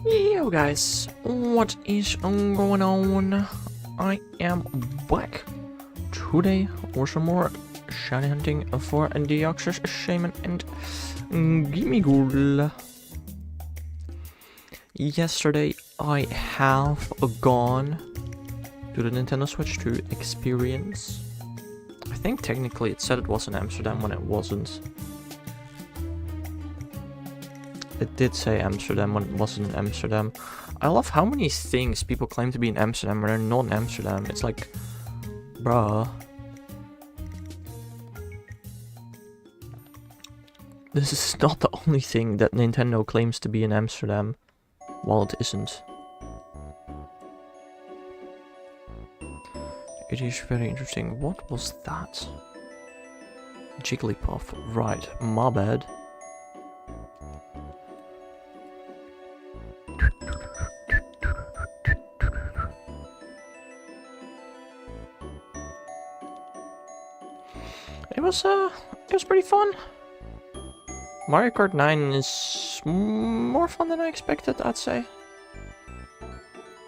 Yo guys, what is going on? I am back today with some more shiny hunting for Deoxys, Shaymin, and Gimmighoul. Yesterday I have gone to the Nintendo Switch to experience. I think technically it said it was in Amsterdam when it wasn't. It did say Amsterdam when it wasn't in Amsterdam. I love how many things people claim to be in Amsterdam when they're not in Amsterdam. It's like, bruh. This is not the only thing that Nintendo claims to be in Amsterdam, while it isn't. It is very interesting. What was that? Jigglypuff. Right, my bad. It was pretty fun. Mario Kart 9 is more fun than I expected, I'd say.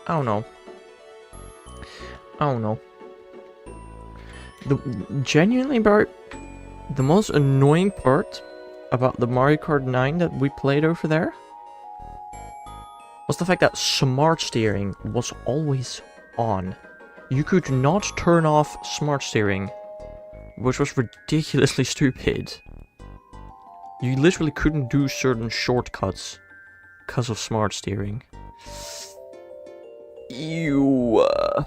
I don't know. Genuinely, bro, the most annoying part about the Mario Kart 9 that we played over there was the fact that smart steering was always on. You could not turn off smart steering, which was ridiculously stupid. You literally couldn't do certain shortcuts because of smart steering. Ew. I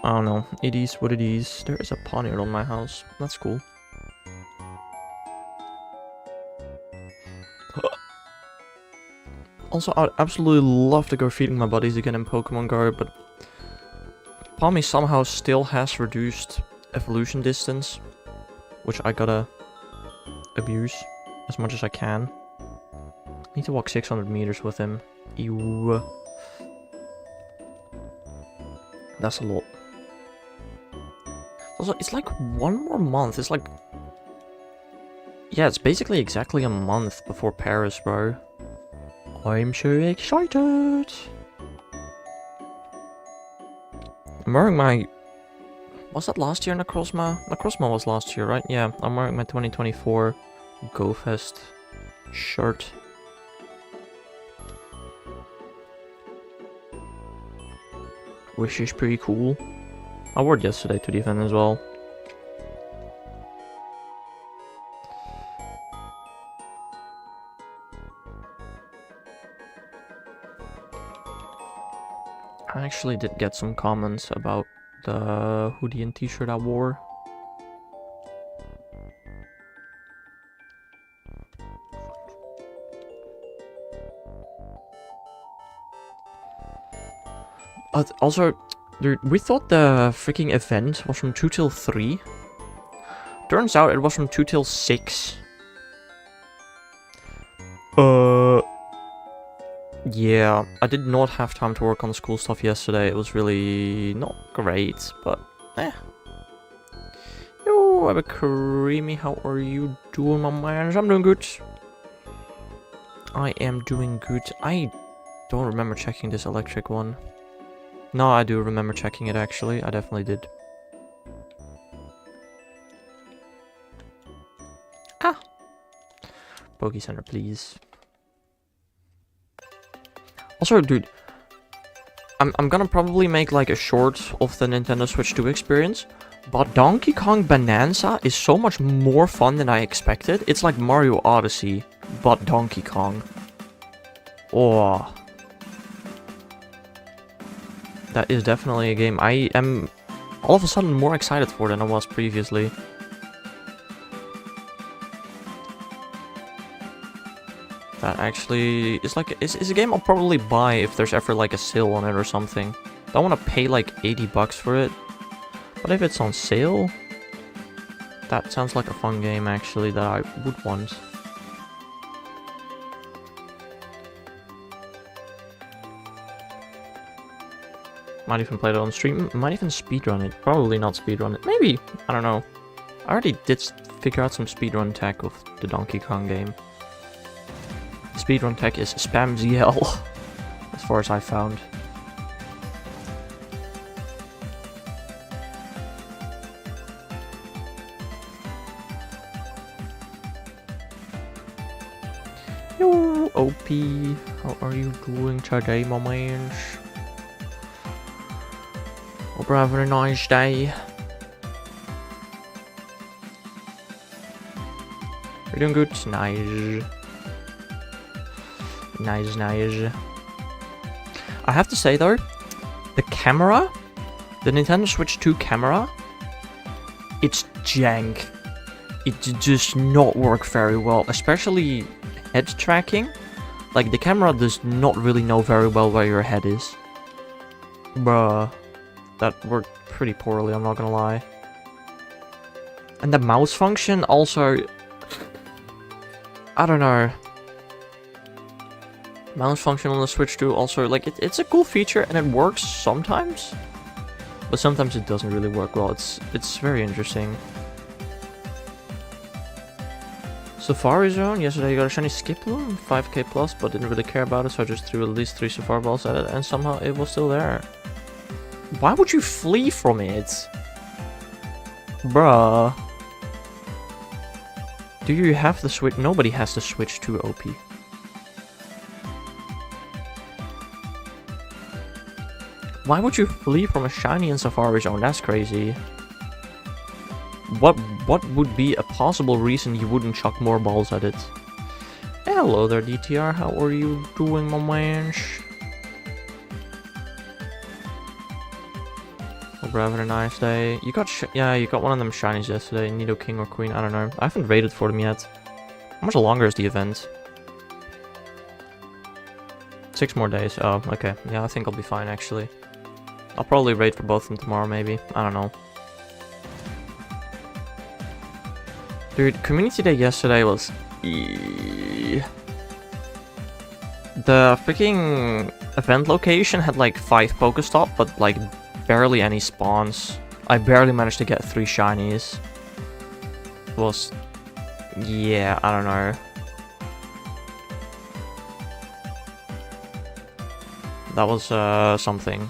don't know. It is what it is. There is a poniard on my house. That's cool. Also, I'd absolutely love to go feeding my buddies again in Pokemon Go, but Palmy somehow still has reduced evolution distance, which I gotta abuse as much as I can. I need to walk 600 meters with him. Ew. That's a lot. Also, it's like 1 more month. It's like... yeah, it's basically exactly a month before Paris, bro. I'm so excited! I'm wearing my... was that last year, Necrozma? Necrozma was last year, right? Yeah, I'm wearing my 2024 GoFest shirt. Which is pretty cool. I wore it yesterday to the event as well. I actually did get some comments about the hoodie and t-shirt I wore. Also, dude, we thought the freaking event was from 2 till 3. Turns out it was from 2 till 6. Yeah, I did not have time to work on the school stuff yesterday. It was really not great, but eh. Yo, I'm creamy. How are you doing, my man? I'm doing good. I am doing good. I don't remember checking this electric one. No, I do remember checking it actually. I definitely did. Ah! Poke Center, please. Also, dude, I'm gonna probably make like a short of the Nintendo Switch 2 experience, but Donkey Kong Bonanza is so much more fun than I expected. It's like Mario Odyssey, but Donkey Kong. Oh. That is definitely a game I am all of a sudden more excited for than I was previously. That actually is like is a game I'll probably buy if there's ever like a sale on it or something. Don't want to pay like 80 bucks for it, but if it's on sale, that sounds like a fun game actually that I would want. Might even play it on stream. Might even speedrun it. Probably not speedrun it. Maybe. I don't know. I already did figure out some speedrun tech with the Donkey Kong game. Speedrun tech is spam ZL. As far as I found. Yo, OP. How are you doing today, my man? Hope you're having a nice day. You're doing good? Nice. Nice, nice. I have to say though, the camera, the Nintendo Switch 2 camera, it's jank. It does not work very well, especially head tracking. Like, the camera does not really know very well where your head is. Bruh. That worked pretty poorly, I'm not gonna lie. And the mouse function also... I don't know. Mouse function on the Switch 2 also, like, it's a cool feature and it works sometimes. But sometimes it doesn't really work well. It's very interesting. Safari Zone, yesterday you got a shiny skip balloon, 5k plus, but didn't really care about it, so I just threw at least 3 Safari balls at it, and somehow it was still there. Why would you flee from it? Bruh. Do you have the Switch? Nobody has the Switch 2 OP. Why would you flee from a shiny in Safari Zone? That's crazy. What would be a possible reason you wouldn't chuck more balls at it? Hello there, DTR. How are you doing, my man? Hope you're having a nice day. You got you got one of them shinies yesterday. Nido King or Queen. I don't know. I haven't rated for them yet. How much longer is the event? 6 more days. Oh, okay. Yeah, I think I'll be fine actually. I'll probably raid for both of them tomorrow, maybe. I don't know. Dude, Community Day yesterday was... The freaking event location had like 5 Pokestop, but like barely any spawns. I barely managed to get 3 shinies. It was... yeah, I don't know. That was something.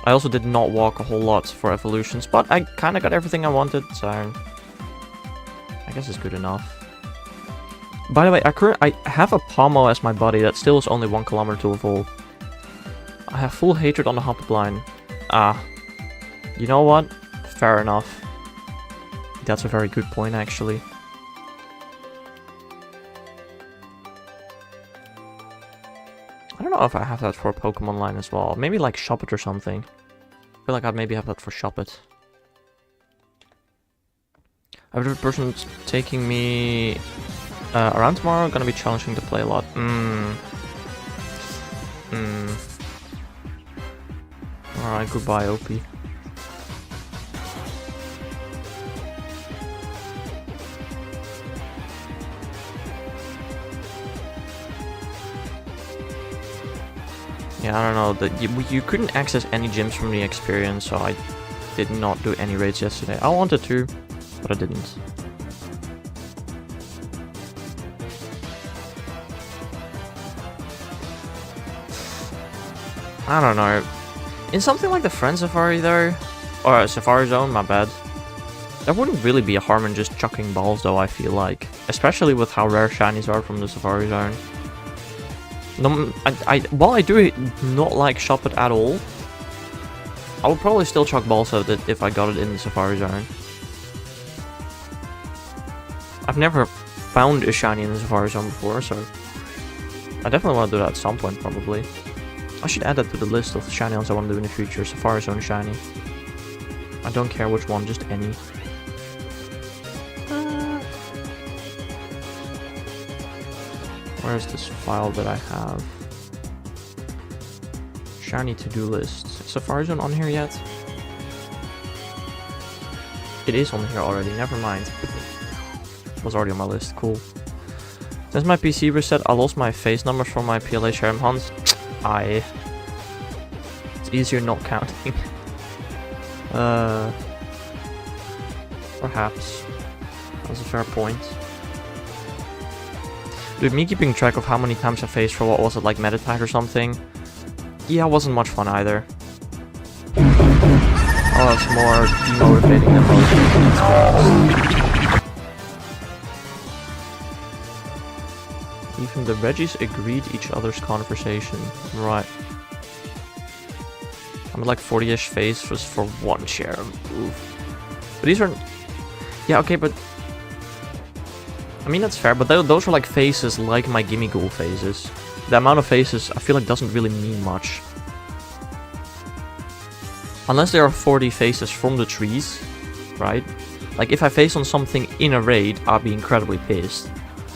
I also did not walk a whole lot for evolutions, but I kind of got everything I wanted, so I guess it's good enough. By the way, I have a Pomo as my buddy that still is only 1 kilometer to evolve. I have full hatred on the Hoppip line. Ah, you know what? Fair enough. That's a very good point, actually. I don't know if I have that for Pokemon line as well. Maybe like Shop It or something. I feel like I'd maybe have that for Shop It. I have a person taking me around tomorrow. Gonna be challenging to play a lot. Alright, goodbye, OP. Yeah, I don't know, that you couldn't access any gyms from the experience, so I did not do any raids yesterday. I wanted to, but I didn't. I don't know. In something like the Friend Safari though, or Safari Zone, my bad, there wouldn't really be a harm in just chucking balls though, I feel like. Especially with how rare shinies are from the Safari Zone. No, while I do not like Shop It at all, I would probably still chuck balls at it if I got it in the Safari Zone. I've never found a shiny in the Safari Zone before, so I definitely want to do that at some point, probably. I should add that to the list of shiny ones I want to do in the future. Safari Zone shiny. I don't care which one, just any. Where's this file that I have? Shiny to-do list. Is Safari Zone on here yet? It is on here already, never mind. It was already on my list, cool. Since my PC reset, I lost my face numbers from my PLA Sherm hunts. It's easier not counting. Perhaps. That's a fair point. Dude, me keeping track of how many times I faced for what was it, like Metatag or something? Yeah, it wasn't much fun either. Oh, it's more demotivating than most. Even the Reggies agreed each other's conversation. Right. I'm at like 40-ish phase just for one share. Oof. But these are... Yeah, okay, but... I mean, that's fair, but those are like phases like my Gimmighoul phases. The amount of phases, I feel like, doesn't really mean much. Unless there are 40 phases from the trees, right? Like, if I phase on something in a raid, I'll be incredibly pissed.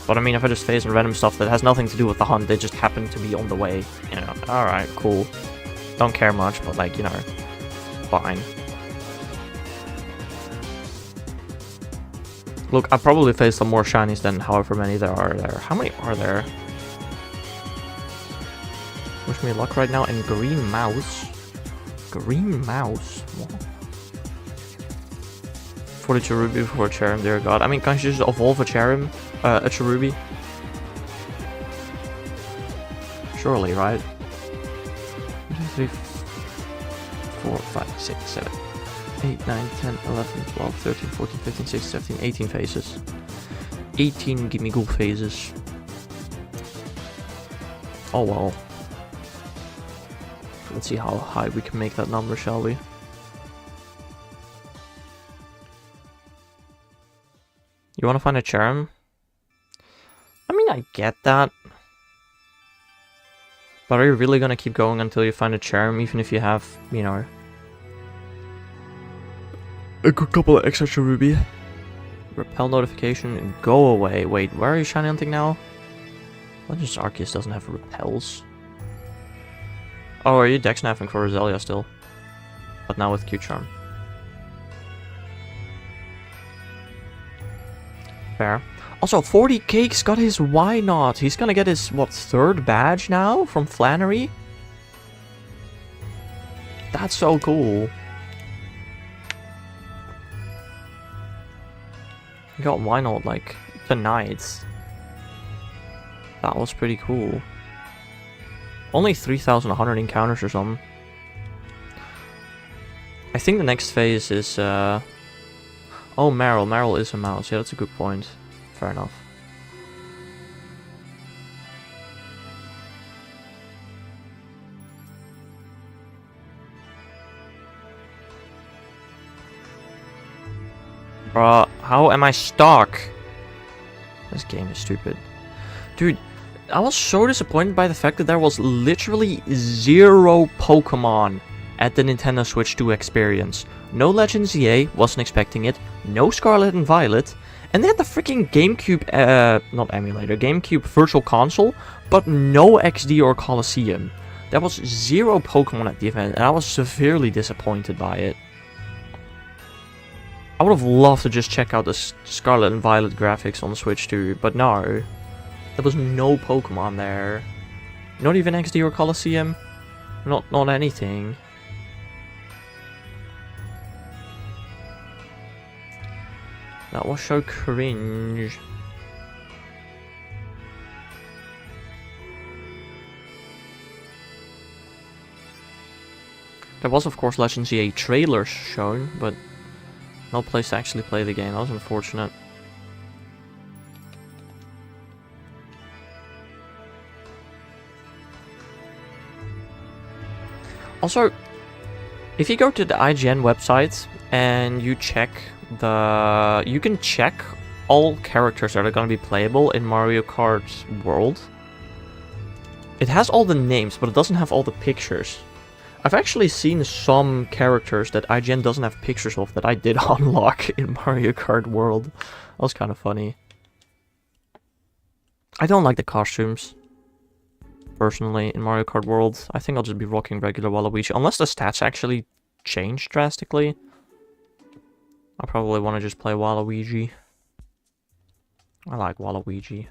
But I mean, if I just phase on random stuff that has nothing to do with the hunt, they just happen to be on the way, you know, alright, cool. Don't care much, but like, you know, fine. Look, I probably faced some more shinies than however many there are there. How many are there? Wish me luck right now. And green mouse. Green mouse? What? 42 ruby for a Cherim, dear god. I mean, can't you just evolve a Cherim? A Cherubi? Surely, right? 1, 2, 3, 4, 5, 6, 7. 8, 9, 10, 11, 12, 13, 14, 15, 16, 17, 18 phases. 18 Gimmighoul phases. Oh well. Let's see how high we can make that number, shall we? You wanna find a Cherim? I mean, I get that. But are you really gonna keep going until you find a Cherim, even if you have, you know... a good couple of extra Cherubi. Repel notification and go away. Wait, where are you shiny hunting now? Legends Arceus doesn't have repels. Oh, are you dex snapping for Roselia still? But now with Q-Charm. Fair. Also, 40 Cakes got his why not? He's gonna get his, what, 3rd badge now from Flannery? That's so cool. He got why not, like, tonight. That was pretty cool. Only 3,100 encounters or something. I think the next phase is, oh, Meryl. Meryl is a mouse. Yeah, that's a good point. Fair enough. Bruh, how am I stuck? This game is stupid. Dude, I was so disappointed by the fact that there was literally 0 Pokemon at the Nintendo Switch 2 experience. No Legends EA, wasn't expecting it. No Scarlet and Violet. And they had the freaking GameCube, not emulator, GameCube Virtual Console, but no XD or Coliseum. There was 0 Pokemon at the event, and I was severely disappointed by it. I would have loved to just check out the Scarlet and Violet graphics on the Switch 2, but no. There was no Pokemon there. Not even XD or Coliseum. Not anything. That was so cringe. There was of course Legends EA trailers shown, but no place to actually play the game. That was unfortunate. Also, if you go to the IGN website and you check the... you can check all characters that are going to be playable in Mario Kart World. It has all the names, but it doesn't have all the pictures. I've actually seen some characters that IGN doesn't have pictures of that I did unlock in Mario Kart World. That was kind of funny. I don't like the costumes. Personally, in Mario Kart World, I think I'll just be rocking regular Waluigi. Unless the stats actually change drastically. I probably want to just play Waluigi. I like Waluigi.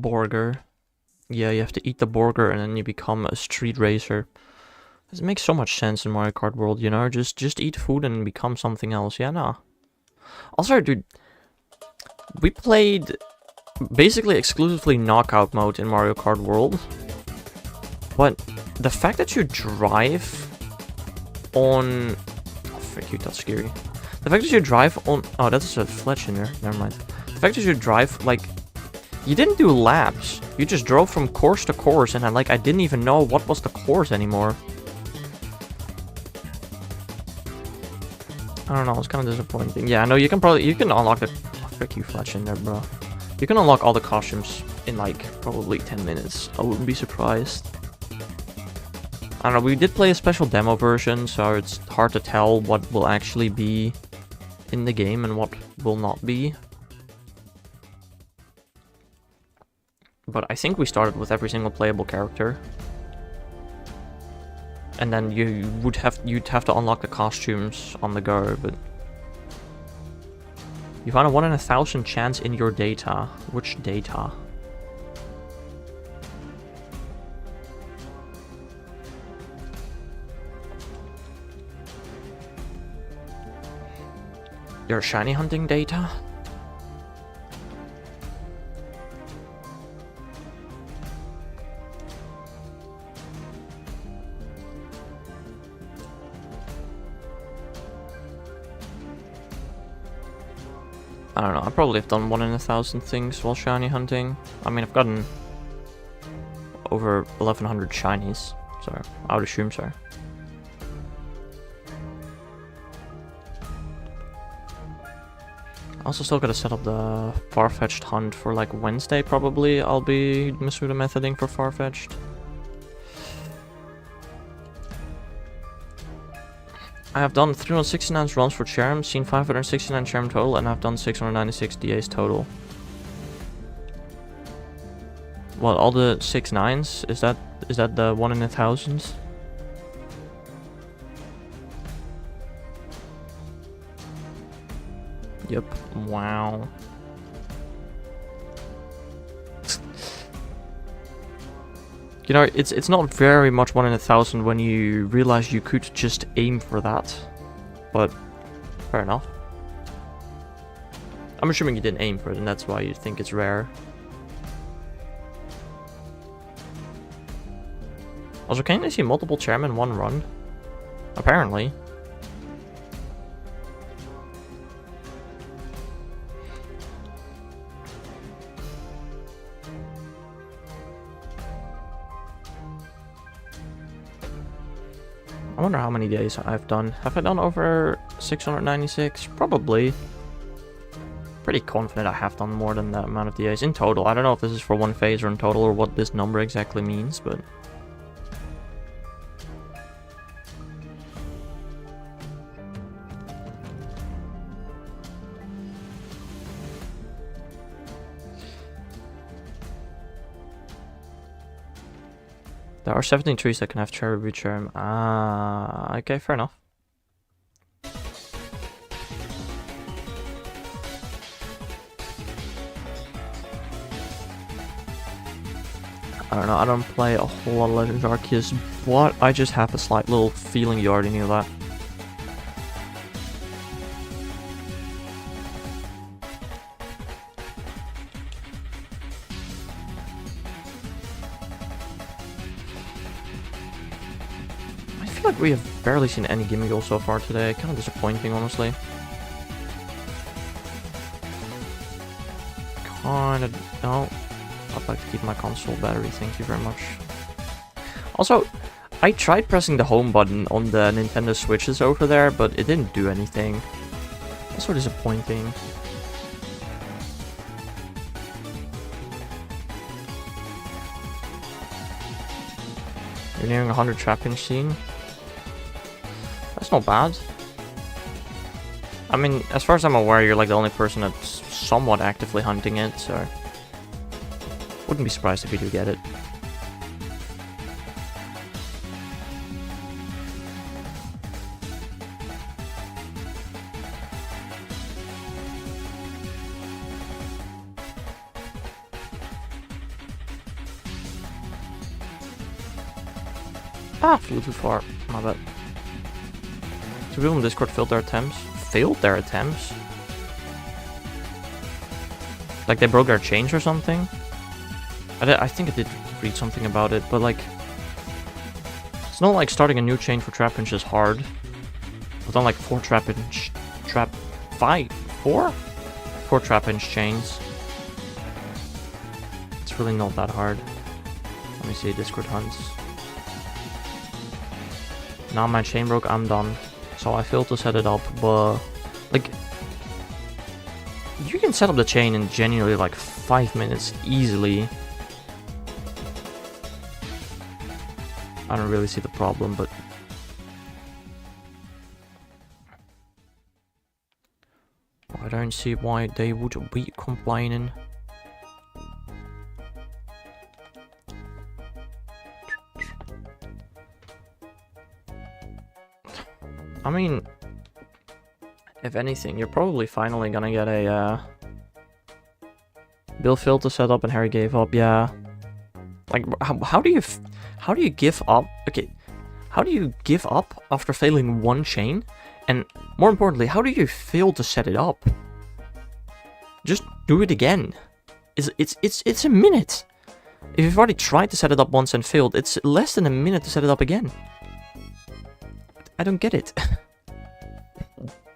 burger. Yeah, you have to eat the burger and then you become a street racer. This makes so much sense in Mario Kart World, you know? Just eat food and become something else. Yeah, nah. Also, dude, we played basically exclusively knockout mode in Mario Kart World. But the fact that you drive on... Oh, frick you, that's scary. The fact that you drive on... Oh, that's a Fletch in there. Never mind. The fact that you drive, like... You didn't do laps. You just drove from course to course, and I didn't even know what was the course anymore. I don't know, it's kind of disappointing. Yeah, I know you can unlock the... Oh, frick you, Fletch in there, bro. You can unlock all the costumes in, like, probably 10 minutes. I wouldn't be surprised. I don't know, we did play a special demo version, so it's hard to tell what will actually be in the game and what will not be. But I think we started with every single playable character. And then you'd have to unlock the costumes on the go, but... You found a 1 in 1,000 chance in your data. Which data? Your shiny hunting data? I don't know, I probably have done 1 in 1,000 things while shiny hunting. I mean, I've gotten over 1,100 shinies, so I would assume so. I also still gotta set up the Farfetch'd hunt for like Wednesday, probably. I'll be Masuda methoding for Farfetch'd. I have done 369 runs for Charm, seen 569 Charm total, and I've done 696 DAs total. What, all the 6 9s? Is that the 1 in 1,000? Yep. Wow. You know, it's not very much 1 in 1,000 when you realize you could just aim for that. But, fair enough. I'm assuming you didn't aim for it, and that's why you think it's rare. Also, can you see multiple Charm in one run? Apparently. I wonder how many days I've done. Have I done over 696? Probably. Pretty confident I have done more than that amount of days in total. I don't know if this is for one phase or in total or what this number exactly means, but... There are 17 trees that can have cherry root charm. Ah, okay, fair enough. I don't know, I don't play a whole lot of Legends Arceus, but I just have a slight little feeling you already knew that. I feel like we have barely seen any Gimmighoul so far today. Kind of disappointing, honestly. No. I'd like to keep my console battery, thank you very much. Also, I tried pressing the home button on the Nintendo Switches over there, but it didn't do anything. That's so disappointing. You're nearing 100 trap-inch scene. That's not bad. I mean, as far as I'm aware, you're like the only person that's somewhat actively hunting it, so... Wouldn't be surprised if you do get it. Ah, flew too far. My bad. So people on Discord failed their attempts? Failed their attempts? Like they broke their chains or something? I think I did read something about it, but like... It's not like starting a new chain for trap inch is hard. I've done like 4 trap inch... 4? 4 trap inch chains. It's really not that hard. Let me see, Discord hunts. Now my chain broke, I'm done. So I failed to set it up, but... Like... You can set up the chain in genuinely like 5 minutes easily. I don't really see the problem, but... I don't see why they would be complaining. I mean, if anything, you're probably finally gonna get a Bill failed to set up and Harry gave up. Yeah, like how do you give up? Okay, how do you give up after failing one chain? And more importantly, how do you fail to set it up? Just do it again. It's a minute. If you've already tried to set it up once and failed, it's less than a minute to set it up again. I don't get it.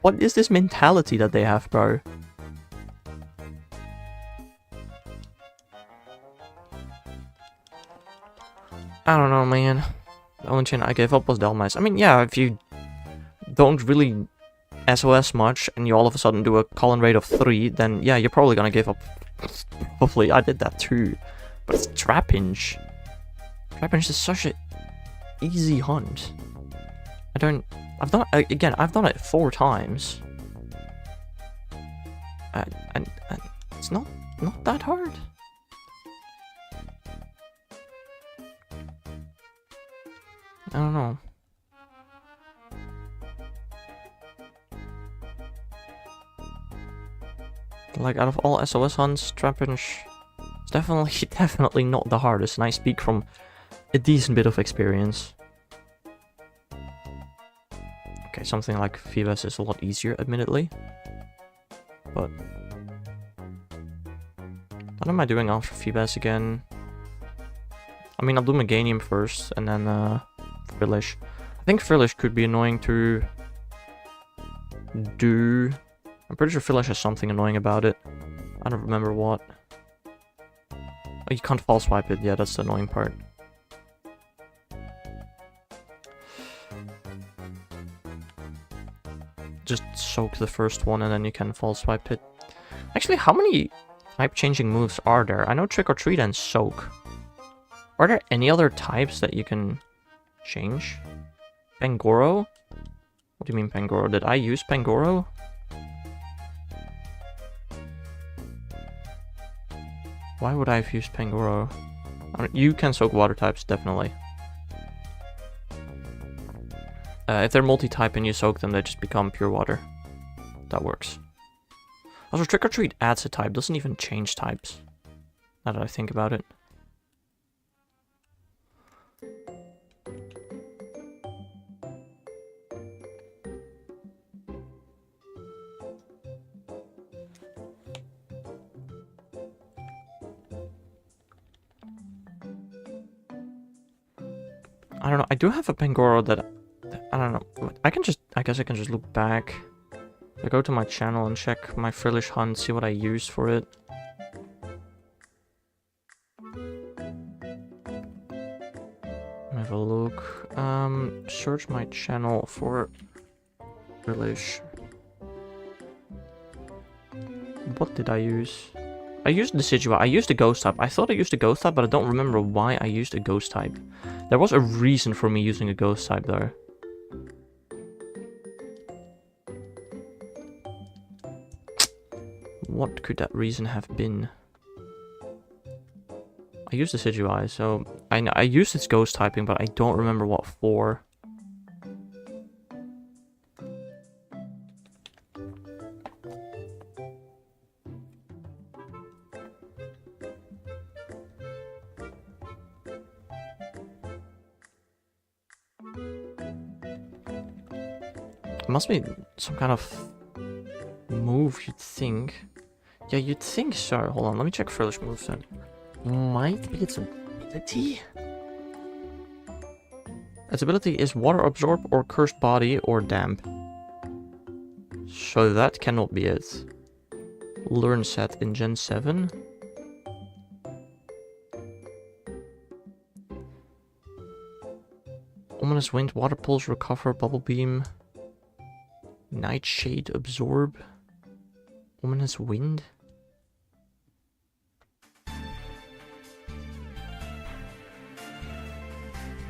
What is this mentality that they have, bro? I don't know, man. The only chain I gave up was Delmice. I mean, yeah, if you don't really SOS much and you all of a sudden do a call-in rate of 3, then yeah, you're probably gonna give up. Hopefully, I did that too. But it's Trapinch. Trapinch is such an easy hunt. I've done it, again, I've done it 4 times. And it's not that hard. I don't know. Like, out of all SOS hunts, Trapinch is definitely not the hardest, and I speak from a decent bit of experience. Okay, something like Phoebus is a lot easier, admittedly. But... what am I doing after Phoebus again? I mean, I'll do Meganium first, and then, Frillish. I think Frillish could be annoying to... do... I'm pretty sure Frillish has something annoying about it. I don't remember what. Oh, you can't false swipe it. Yeah, that's the annoying part. Just soak the first one and then you can false swipe it. Actually, how many type changing moves are there? I know Trick or Treat and Soak. Are there any other types that you can change? Pangoro? What do you mean Pangoro? Did I use Pangoro? Why would I have used Pangoro? You can soak water types, definitely. If they're multi-type and you soak them, they just become pure water. That works. Also, Trick or Treat adds a type, doesn't even change types. Now that I think about it. I don't know, I do have a Pangoro that... I don't know. I guess I can just look back. I go to my channel and check my Frillish hunt, see what I used for it. Have a look. Search my channel for Frillish. What did I use? I used the Decidueye. I used a Ghost type. I thought I used a Ghost type, but I don't remember why I used a Ghost type. There was a reason for me using a Ghost type, though. What could that reason have been? I used the Decidueye, so I used its Ghost typing, but I don't remember what for. It must be some kind of move, you'd think. Yeah, you'd think so. Hold on, let me check Frillish moveset. Might be its ability. Its ability is Water Absorb or Cursed Body or Damp. So that cannot be it. Learn set in Gen 7. Ominous Wind, Water Pulse, Recover, Bubble Beam. Nightshade, Absorb. Ominous Wind.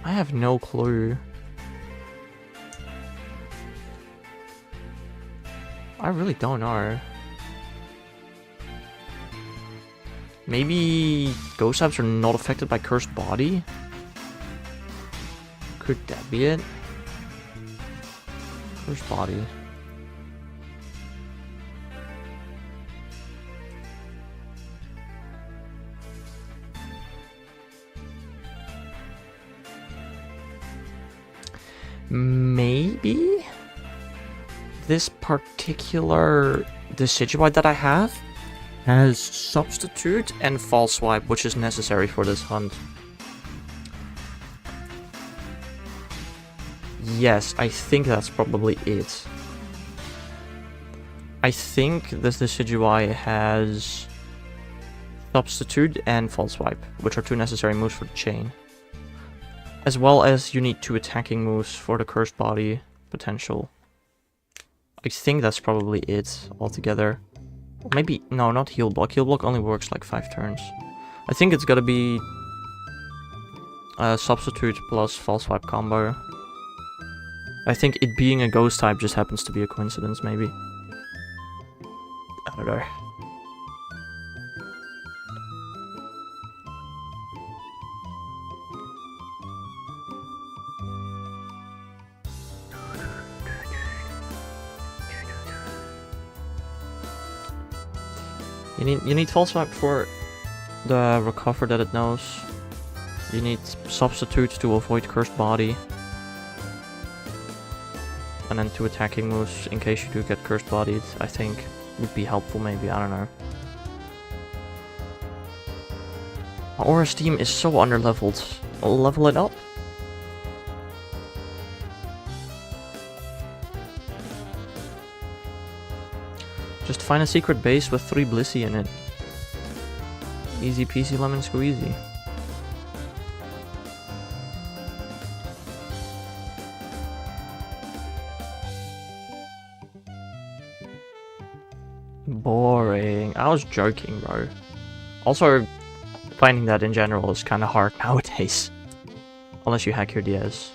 I have no clue. I really don't know. Maybe ghost types are not affected by Cursed Body? Could that be it? Cursed Body. Maybe this particular Decidueye that I have has Substitute and False Swipe, which is necessary for this hunt. Yes, I think that's probably it. I think this Decidueye has Substitute and False Swipe, which are two necessary moves for the chain. As well as you need 2 attacking moves for the Cursed Body potential. I think that's probably it altogether. Maybe, no, not Heal Block. Heal Block only works like 5 turns. I think it's gotta be Substitute plus False Swipe combo. I think it being a ghost type just happens to be a coincidence, maybe. I don't know. You need False Swipe for the Recover that it knows. You need Substitute to avoid Cursed Body. And then 2 attacking moves in case you do get Cursed Bodied, I think would be helpful maybe, I don't know. My Aura's team is so underleveled. I'll level it up. Just find a secret base with 3 Blissey in it. Easy peasy lemon squeezy. Boring. I was joking, bro. Also, finding that in general is kind of hard nowadays. Unless you hack your DS.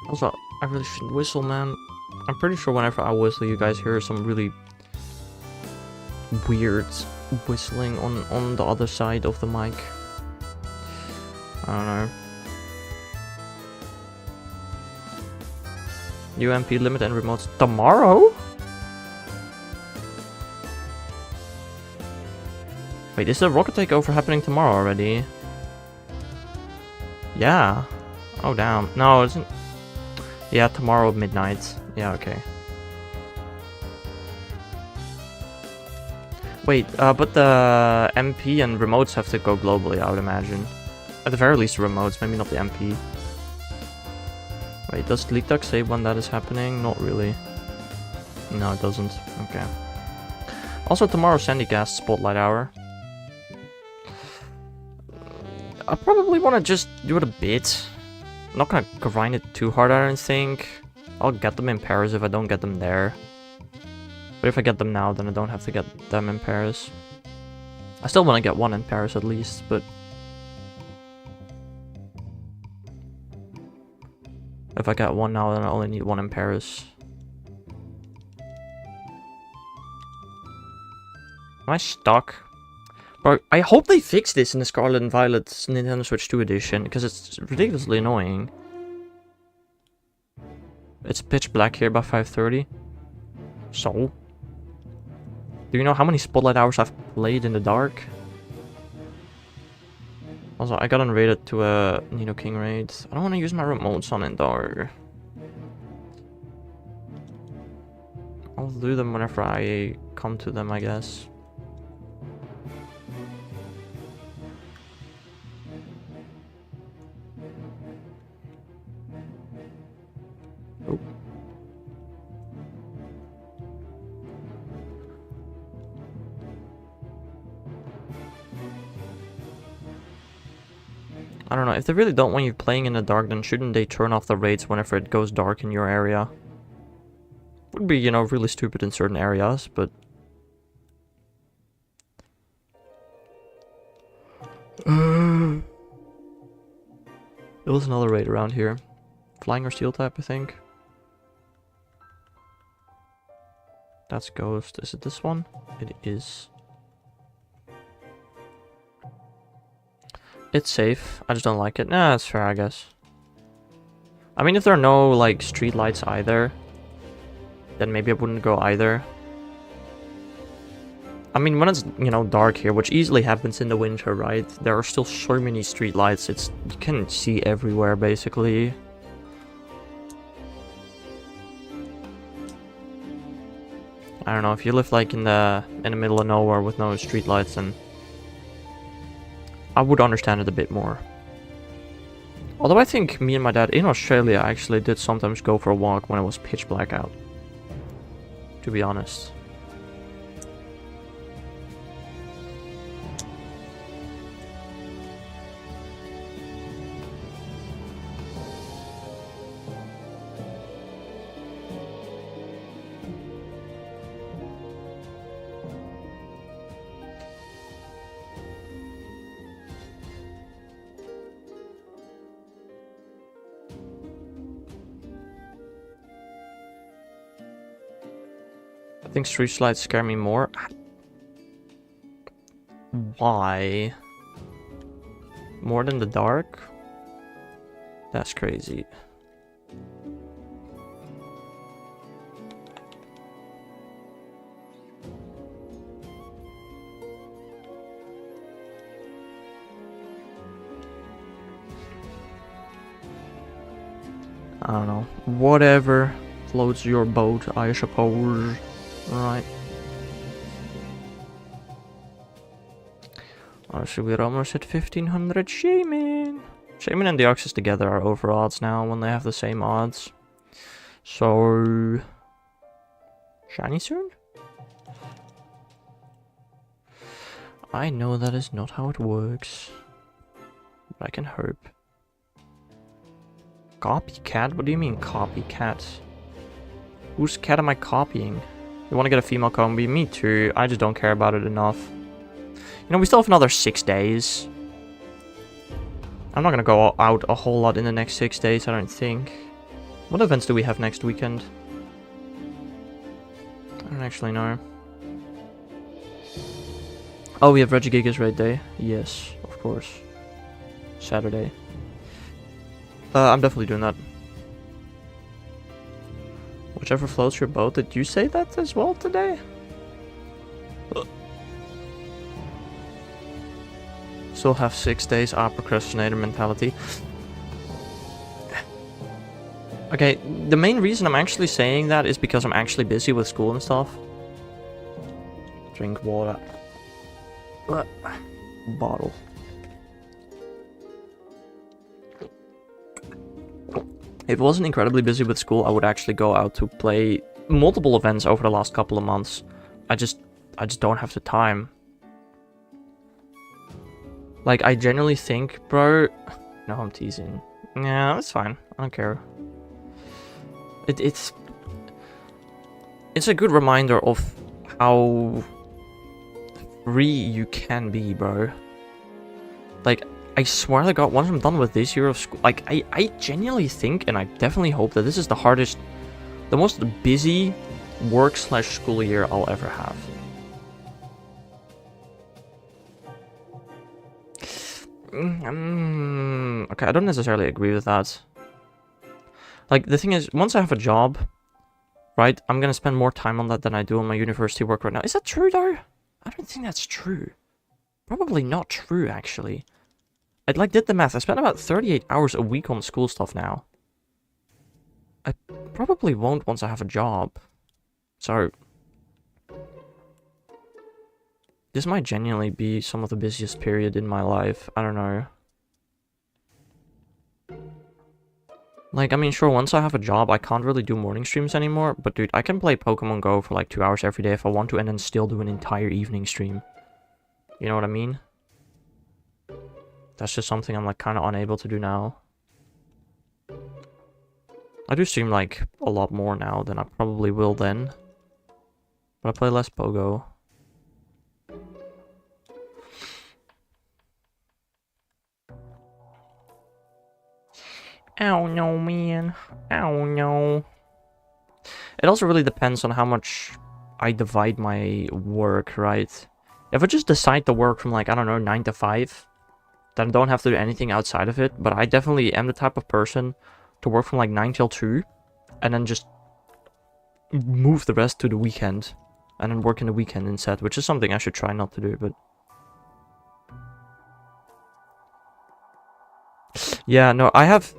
Also, I really shouldn't whistle, man. I'm pretty sure whenever I whistle, you guys hear some really weird whistling on the other side of the mic. I don't know. UMP limit and remotes tomorrow? Wait, is the rocket takeover happening tomorrow already? Yeah. Oh, damn. No, it isn't. Yeah, tomorrow at midnight. Yeah, okay. Wait, but the MP and remotes have to go globally, I would imagine. At the very least, remotes, maybe not the MP. Wait, does LeakDuck say when that is happening? Not really. No, it doesn't. Okay. Also, tomorrow, Sandygast Spotlight Hour. I probably want to just do it a bit. I'm not gonna grind it too hard, I don't think. I'll get them in Paris if I don't get them there. But if I get them now, then I don't have to get them in Paris. I still want to get one in Paris at least, but... If I get one now, then I only need one in Paris. Am I stuck? Bro, I hope they fix this in the Scarlet and Violet Nintendo Switch 2 edition, because it's ridiculously annoying. It's pitch black here by 5:30. So? Do you know how many Spotlight hours I've played in the dark? Also, I got unrated to a Nino King raid. I don't want to use my remotes on in dark. I'll do them whenever I come to them, I guess. Oh. I don't know, if they really don't want you playing in the dark, then shouldn't they turn off the raids whenever it goes dark in your area? Would be, you know, really stupid in certain areas, but... There was another raid around here. Flying or steel type, I think. That's Ghost. Is it this one? It is. It's safe. I just don't like it. Nah, that's fair, I guess. I mean, if there are no, like, street lights either, then maybe I wouldn't go either. I mean, when it's, you know, dark here, which easily happens in the winter, right? There are still so many street lights. It's, you can see everywhere, basically. I don't know, if you live, like, in the middle of nowhere with no street lights, then I would understand it a bit more. Although I think me and my dad in Australia actually did sometimes go for a walk when it was pitch black out. To be honest. I think street lights scare me more. Why? More than the dark? That's crazy. I don't know. Whatever floats your boat, I suppose. Right. Oh, so we're almost at 1500 Shaymin. Shaymin and Deoxys together are over odds now when they have the same odds. So... shiny soon? I know that is not how it works. But I can hope. Copycat? What do you mean copycat? Whose cat am I copying? You want to get a female combi? Me too. I just don't care about it enough. You know, we still have another 6 days. I'm not going to go out a whole lot in the next 6 days, I don't think. What events do we have next weekend? I don't actually know. Oh, we have Regigigas raid day. Yes, of course. Saturday. I'm definitely doing that. Whichever floats your boat. Did you say that as well today? Still have 6 days. Procrastinator mentality. Okay, the main reason I'm actually saying that is because I'm actually busy with school and stuff. Drink water. Bottle. If I wasn't incredibly busy with school, I would actually go out to play multiple events over the last couple of months. I just don't have the time. Like, I genuinely think, bro... No, I'm teasing. Yeah, that's fine. I don't care. It's a good reminder of how free you can be, bro. Like, I swear to God, once I'm done with this year of school, like, I genuinely think, and I definitely hope that this is the hardest, the most busy work/school year I'll ever have. Okay, I don't necessarily agree with that. Like, the thing is, once I have a job, right, I'm gonna spend more time on that than I do on my university work right now. Is that true, though? I don't think that's true. Probably not true, actually. I, like, did the math. I spend about 38 hours a week on school stuff now. I probably won't once I have a job. So, this might genuinely be some of the busiest period in my life. I don't know. Like, I mean, sure, once I have a job, I can't really do morning streams anymore. But, dude, I can play Pokemon Go for like 2 hours every day if I want to, and then still do an entire evening stream. You know what I mean? That's just something I'm, like, kind of unable to do now. I do stream, like, a lot more now than I probably will then. But I play less Pogo. Oh no, man. Oh no. It also really depends on how much I divide my work, right? If I just decide to work from, like, I don't know, 9 to 5, then I don't have to do anything outside of it. But I definitely am the type of person to work from, like, 9 till 2, and then just move the rest to the weekend, and then work in the weekend instead, which is something I should try not to do, but... Yeah, no, I have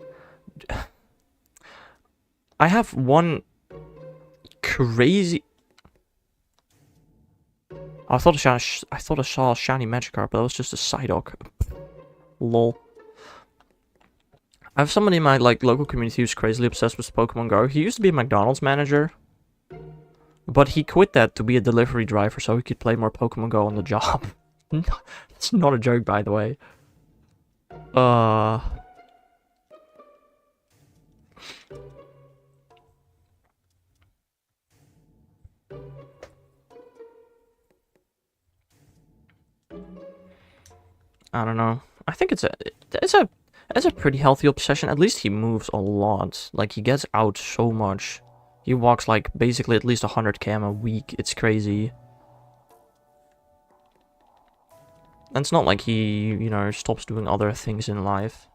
one crazy... I thought I saw a shiny Magikarp, but that was just a Psyduck. Lol. I have somebody in my, like, local community who's crazily obsessed with Pokemon Go. He used to be a McDonald's manager, but he quit that to be a delivery driver so he could play more Pokemon Go on the job. It's not a joke, by the way. I don't know. I think it's a pretty healthy obsession. At least he moves a lot. Like, he gets out so much. He walks, like, basically at least 100 km a week. It's crazy. And it's not like he, you know, stops doing other things in life.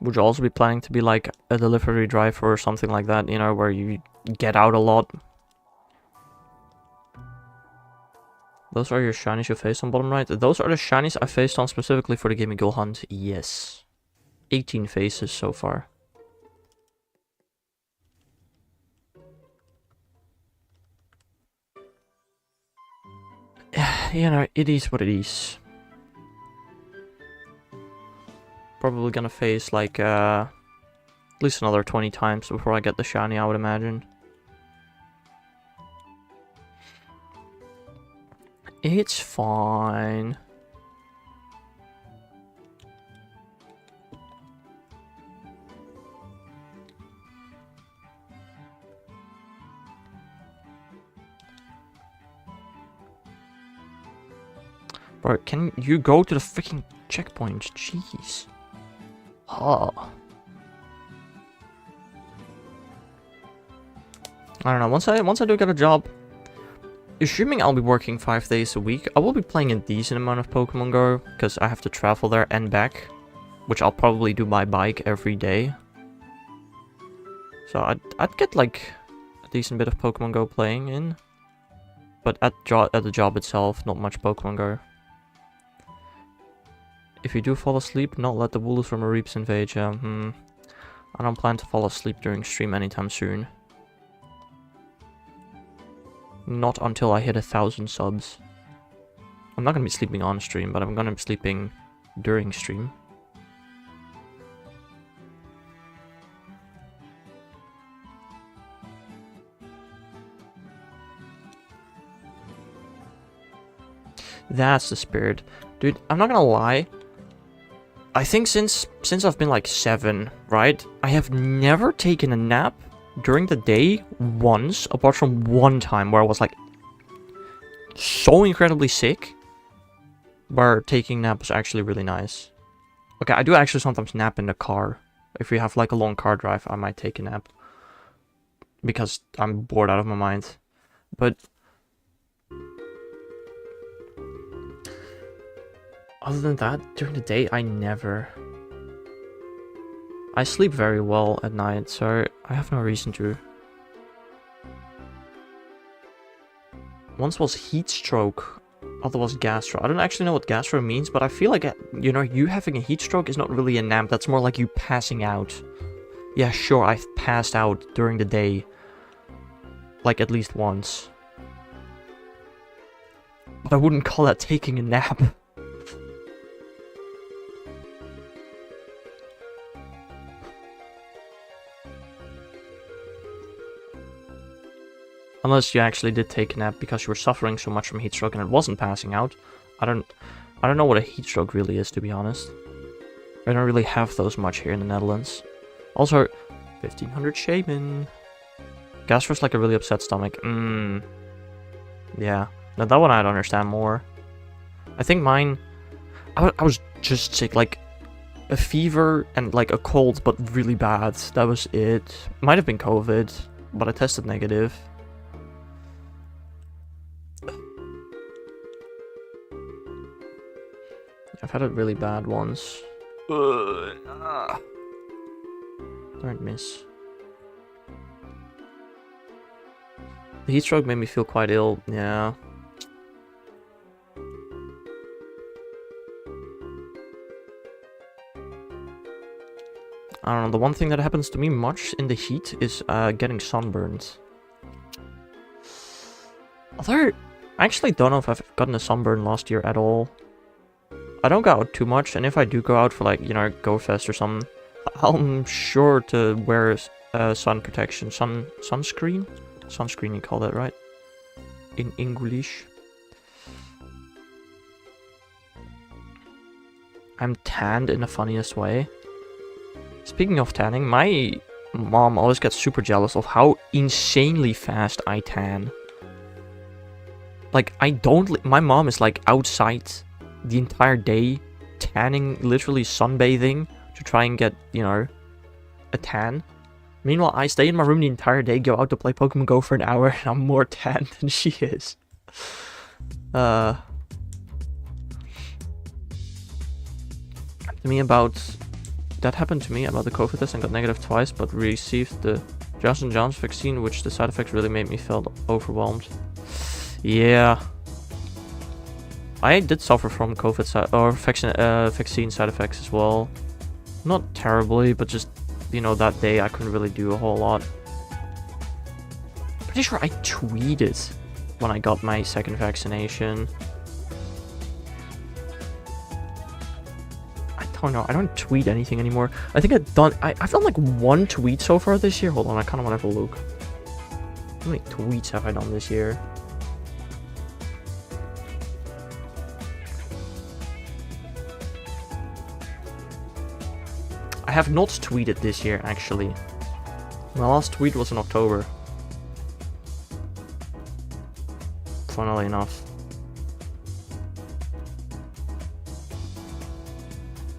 Would you also be planning to be, like, a delivery driver or something like that, you know, where you get out a lot? Those are your shinies you faced on bottom right? Those are the shinies I faced on specifically for the Gimmighoul hunt, yes. 18 faces so far. You know, it is what it is. Probably gonna face, like, at least another 20 times before I get the shiny, I would imagine. It's fine. Bro, can you go to the freaking checkpoint? Jeez. Oh. I don't know, once I do get a job, assuming I'll be working 5 days a week, I will be playing a decent amount of Pokemon Go, because I have to travel there and back, which I'll probably do by bike every day. So I'd get, like, a decent bit of Pokemon Go playing in, but at the job itself, not much Pokemon Go. If you do fall asleep, not let the wolves from a reaps invade you. I don't plan to fall asleep during stream anytime soon. Not until I hit 1,000 subs. I'm not gonna be sleeping on stream, but I'm gonna be sleeping during stream. That's the spirit. Dude, I'm not gonna lie. I think since I've been like 7, right? I have never taken a nap during the day once, apart from one time where I was like so incredibly sick, where taking nap was actually really nice. Okay, I do actually sometimes nap in the car. If we have like a long car drive, I might take a nap. Because I'm bored out of my mind. But other than that, during the day, I never... I sleep very well at night, so I have no reason to. Once was heat stroke, other was gastro. I don't actually know what gastro means, but I feel like, you know, you having a heat stroke is not really a nap. That's more like you passing out. Yeah, sure, I've passed out during the day. Like, at least once. But I wouldn't call that taking a nap. Unless you actually did take a nap because you were suffering so much from heat stroke and it wasn't passing out. I don't know what a heat stroke really is, to be honest. I don't really have those much here in the Netherlands. Also, 1500 Shaymin. Gastro's like a really upset stomach. Yeah. Now that one I'd understand more. I think mine... I was just sick, like... a fever and like a cold, but really bad. That was it. Might have been COVID, but I tested negative. I've had it really bad once. Don't miss. The heat stroke made me feel quite ill, yeah. I don't know, the one thing that happens to me much in the heat is getting sunburned. Although, I actually don't know if I've gotten a sunburn last year at all. I don't go out too much, and if I do go out for like, you know, Go Fest or something, I'm sure to wear sun protection, sunscreen? Sunscreen you call that, right? In English. I'm tanned in the funniest way. Speaking of tanning, my mom always gets super jealous of how insanely fast I tan. Like, my mom is like outside the entire day, tanning, literally sunbathing, to try and get, you know, a tan. Meanwhile, I stay in my room the entire day, go out to play Pokemon Go for an hour, and I'm more tan than she is. To me about... That happened to me about the COVID test and got negative twice, but received the Johnson & Johnson vaccine, which the side effects really made me feel overwhelmed. Yeah. I did suffer from COVID vaccine side effects as well. Not terribly, but just, you know, that day I couldn't really do a whole lot. Pretty sure I tweeted when I got my second vaccination. I don't know, I don't tweet anything anymore. I think I've done like one tweet so far this year. Hold on, I kind of want to have a look. How many tweets have I done this year? I have not tweeted this year, actually. My last tweet was in October. Funnily enough.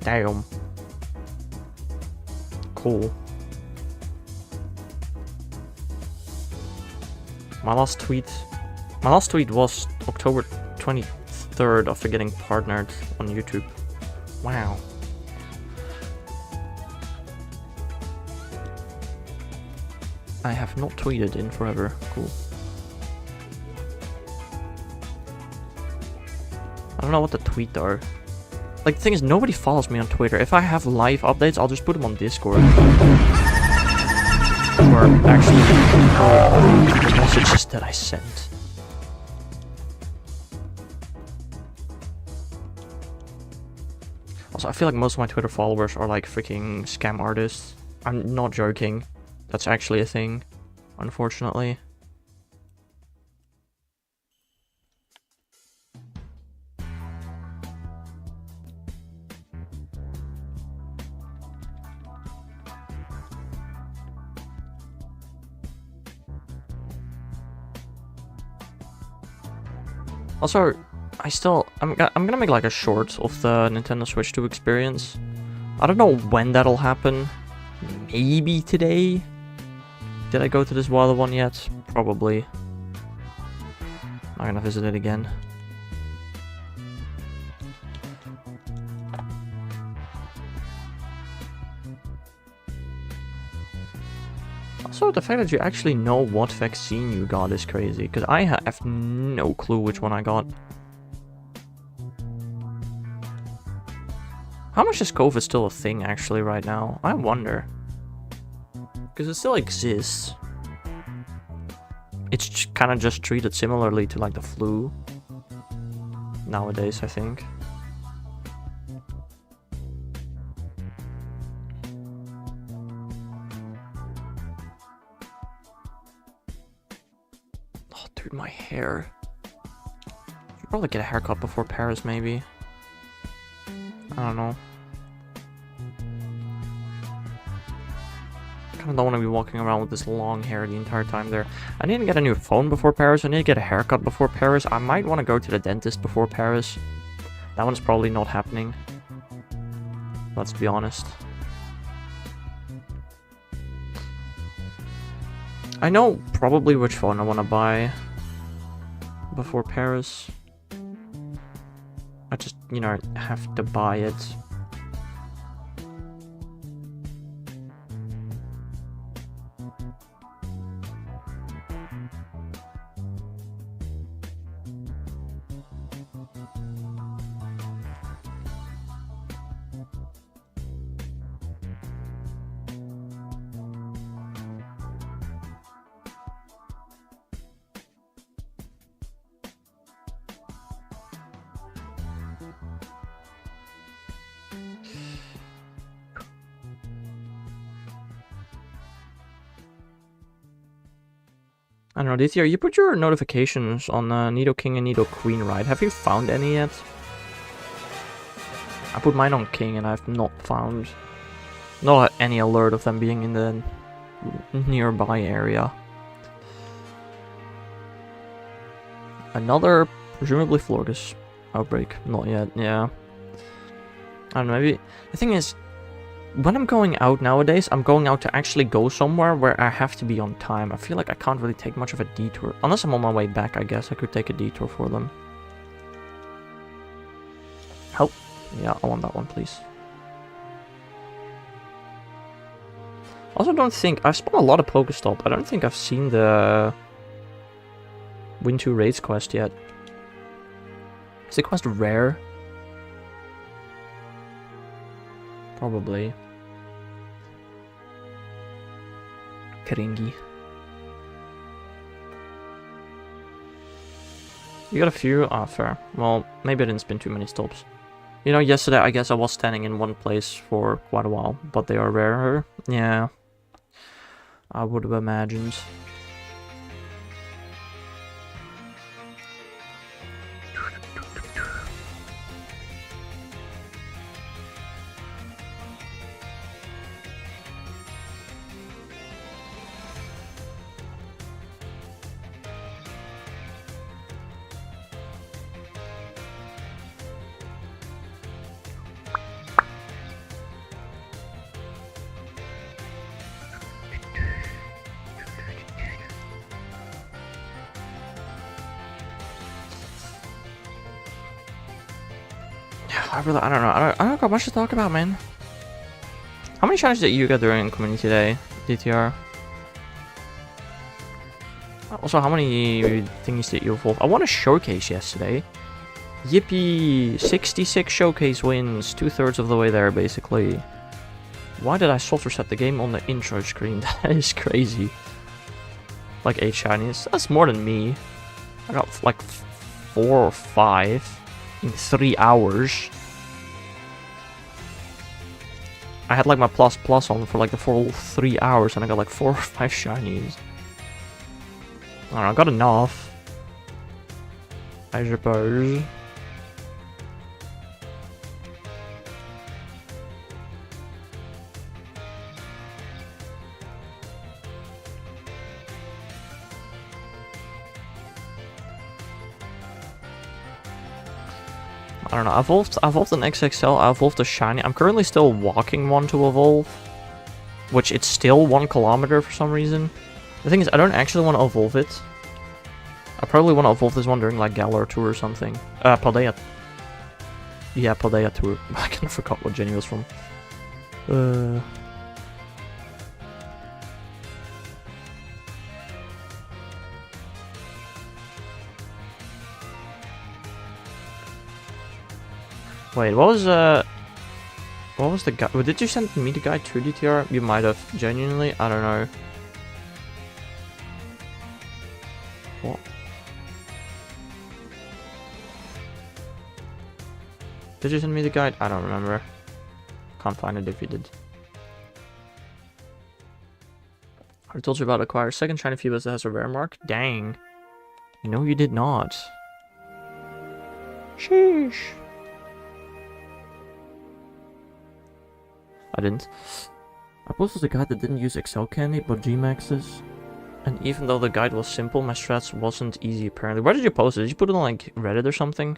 Damn. Cool. My last tweet was October 23rd after getting partnered on YouTube. Wow. I have not tweeted in forever. Cool. I don't know what the tweets are. Like, the thing is, nobody follows me on Twitter. If I have live updates, I'll just put them on Discord. Or actually, the messages that I sent. Also, I feel like most of my Twitter followers are like freaking scam artists. I'm not joking. That's actually a thing, unfortunately. Also, I'm gonna make like a short of the Nintendo Switch 2 experience. I don't know when that'll happen. Maybe today? Did I go to this wild one yet? Probably. I'm gonna visit it again. Also, the fact that you actually know what vaccine you got is crazy, because I have no clue which one I got. How much is COVID still a thing actually right now? I wonder. Because it still exists. It's kind of just treated similarly to like the flu nowadays, I think. Oh, dude, my hair. Should probably get a haircut before Paris, maybe. I don't know. I kind of don't want to be walking around with this long hair the entire time there. I need to get a new phone before Paris. I need to get a haircut before Paris. I might want to go to the dentist before Paris. That one's probably not happening. Let's be honest. I know probably which phone I want to buy before Paris. I just, you know, have to buy it. I don't know, this year you put your notifications on Nido King and Nido Queen, right? Have you found any yet? I put mine on King and I've not found any alert of them being in the nearby area. Another, presumably Florgus outbreak. Not yet, yeah. I don't know, maybe... The thing is, when I'm going out nowadays, I'm going out to actually go somewhere where I have to be on time. I feel like I can't really take much of a detour. Unless I'm on my way back, I guess I could take a detour for them. Help. Yeah, I want that one, please. Also don't think... I've spent a lot of Pokestop. I don't think I've seen the... Win 2 Raids quest yet. Is the quest rare? Probably. Karingi. You got a few? Ah, fair. Well, maybe I didn't spin too many stops. You know, yesterday I guess I was standing in one place for quite a while, but they are rarer. Yeah. I would have imagined. I don't know. I don't got much to talk about, man. How many challenges did you get during community day, DTR? Also, how many things did you evolve? I won a showcase yesterday. Yippee! 66 showcase wins, 2/3 of the way there, basically. Why did I soft reset the game on the intro screen? That is crazy. Like 8 shinies. That's more than me. I got like 4 or 5 in 3 hours. I had like my plus on for like the full 3 hours and I got like 4 or 5 shinies. I don't know, I got enough, I suppose. I don't know. I evolved an XXL, I evolved a shiny. I'm currently still walking one to evolve, which it's still 1 kilometer for some reason. The thing is, I don't actually want to evolve it. I probably want to evolve this one during like Galar Tour or something. Paldea. Yeah, Paldea Tour. I kind of forgot what Jenny was from. Wait, what was the guide? Did you send me the guide to DTR? You might have. Genuinely, I don't know. What? Did you send me the guide? I don't remember. Can't find it if you did. I told you about acquire second shiny Phoebus that has a rare mark? Dang. No, you did not. Sheesh. I didn't. I posted a guide that didn't use Excel candy, but Gmax's. And even though the guide was simple, my strats wasn't easy apparently. Where did you post it? Did you put it on like Reddit or something?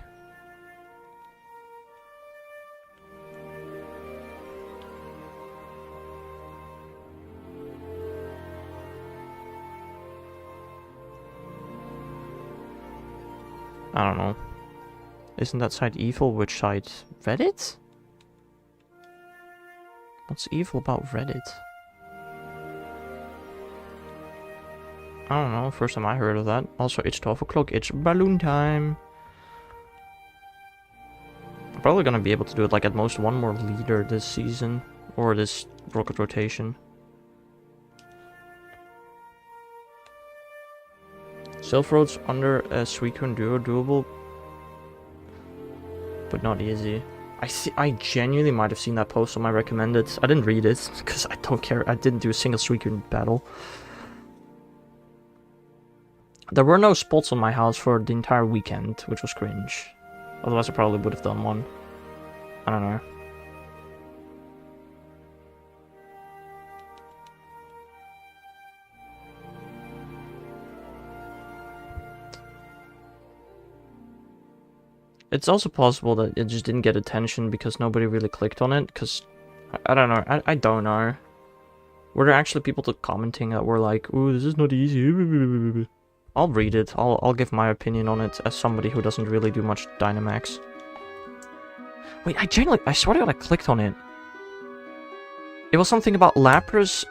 I don't know. Isn't that site evil? Which site? Reddit? What's evil about Reddit? I don't know, first time I heard of that. Also, it's 12 o'clock, it's balloon time. I'm probably gonna be able to do it like at most 1 more leader this season. Or this rocket rotation. Self roads under a Suicune duo doable. But not easy. I genuinely might have seen that post on my recommended. I didn't read it, because I don't care. I didn't do a single Suicune battle. There were no spots on my house for the entire weekend, which was cringe. Otherwise I probably would have done one. I don't know. It's also possible that it just didn't get attention because nobody really clicked on it, because I don't know. I don't know. Were there actually people commenting that were like, "Ooh, this is not easy." I'll read it. I'll give my opinion on it as somebody who doesn't really do much Dynamax. Wait, I swear to God I clicked on it. It was something about Lapras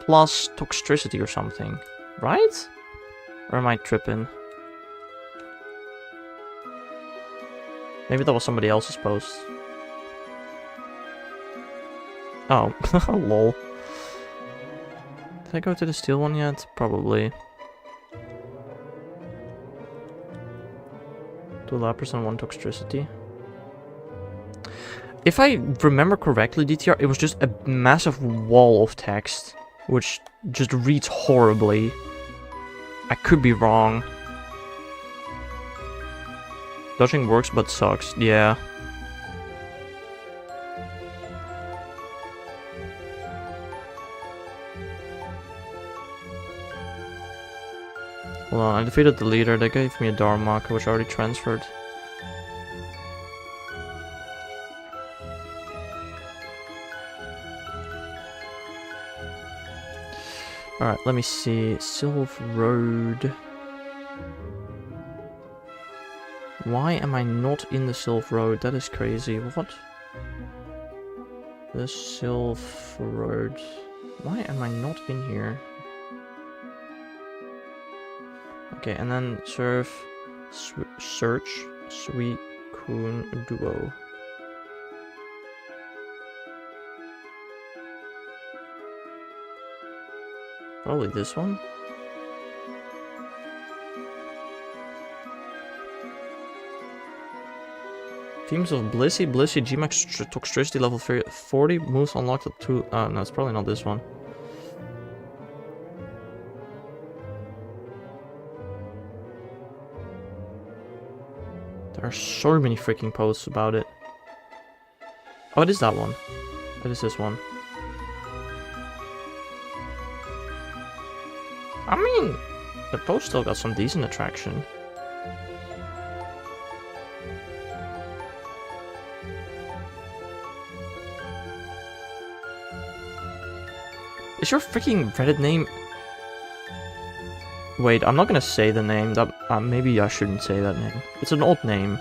plus Toxtricity or something, right? Or am I tripping? Maybe that was somebody else's post. Oh, lol. Did I go to the steel one yet? Probably. 2 Lapras and 1 Toxtricity. If I remember correctly, DTR, it was just a massive wall of text, which just reads horribly. I could be wrong. Dodging works but sucks, yeah. Hold on, I defeated the leader, they gave me a Darmok, which I already transferred. Alright, let me see. Sylph Road. Why am I not in the Sylph Road? That is crazy. What? The Sylph Road. Why am I not in here? Okay, and then search Suicune Duo. Probably this one. Teams of Blissey, Gmax, Toxtricity level 40, moves unlocked at 2. No, it's probably not this one. There are so many freaking posts about it. Oh, it is that one. It is this one. I mean, the post still got some decent attraction. Is your freaking Reddit name... Wait, I'm not gonna say the name. That maybe I shouldn't say that name. It's an old name.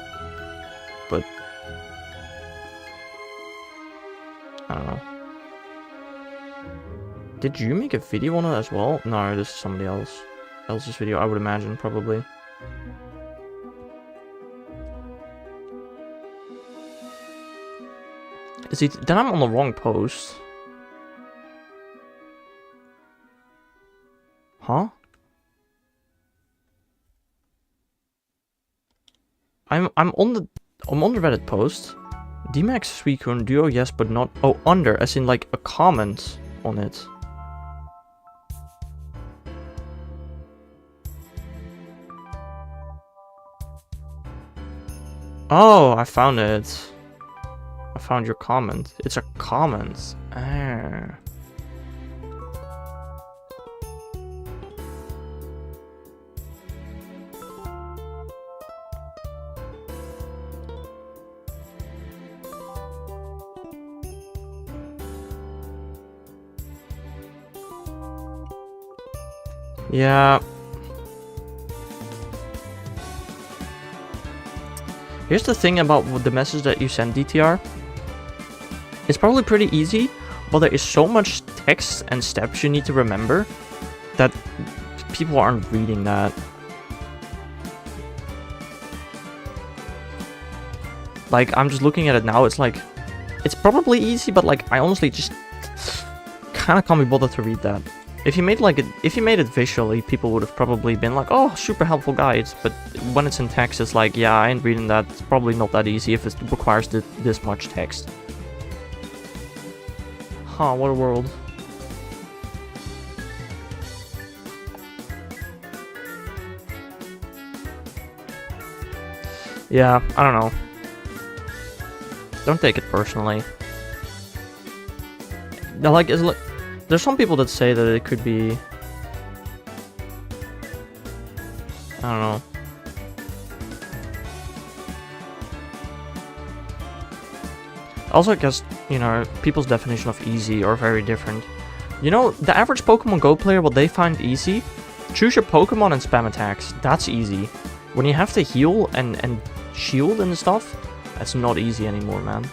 But... I don't know. Did you make a video on it as well? No, this is somebody else's video, I would imagine, probably. Is he... Then I'm on the wrong post. Huh? I'm on the Reddit post. DMAX Suicune Duo, yes, but not... Oh, under, as in like a comment on it. Oh, I found it. I found your comment. It's a comment. Ah. Yeah. Here's the thing about the message that you send, DTR. It's probably pretty easy, but there is so much text and steps you need to remember that people aren't reading that. Like, I'm just looking at it now, it's like, it's probably easy, but like, I honestly just kind of can't be bothered to read that. If you made it visually, people would have probably been like, oh, super helpful guides. But when it's in text, it's like, yeah, I ain't reading that. It's probably not that easy if it requires this much text. Huh, what a world. Yeah, I don't know. Don't take it personally. Like, it's like... There's some people that say that it could be... I don't know. Also, I guess, you know, people's definition of easy are very different. You know, the average Pokemon Go player, what they find easy, choose your Pokemon and spam attacks. That's easy. When you have to heal and shield and stuff, that's not easy anymore, man.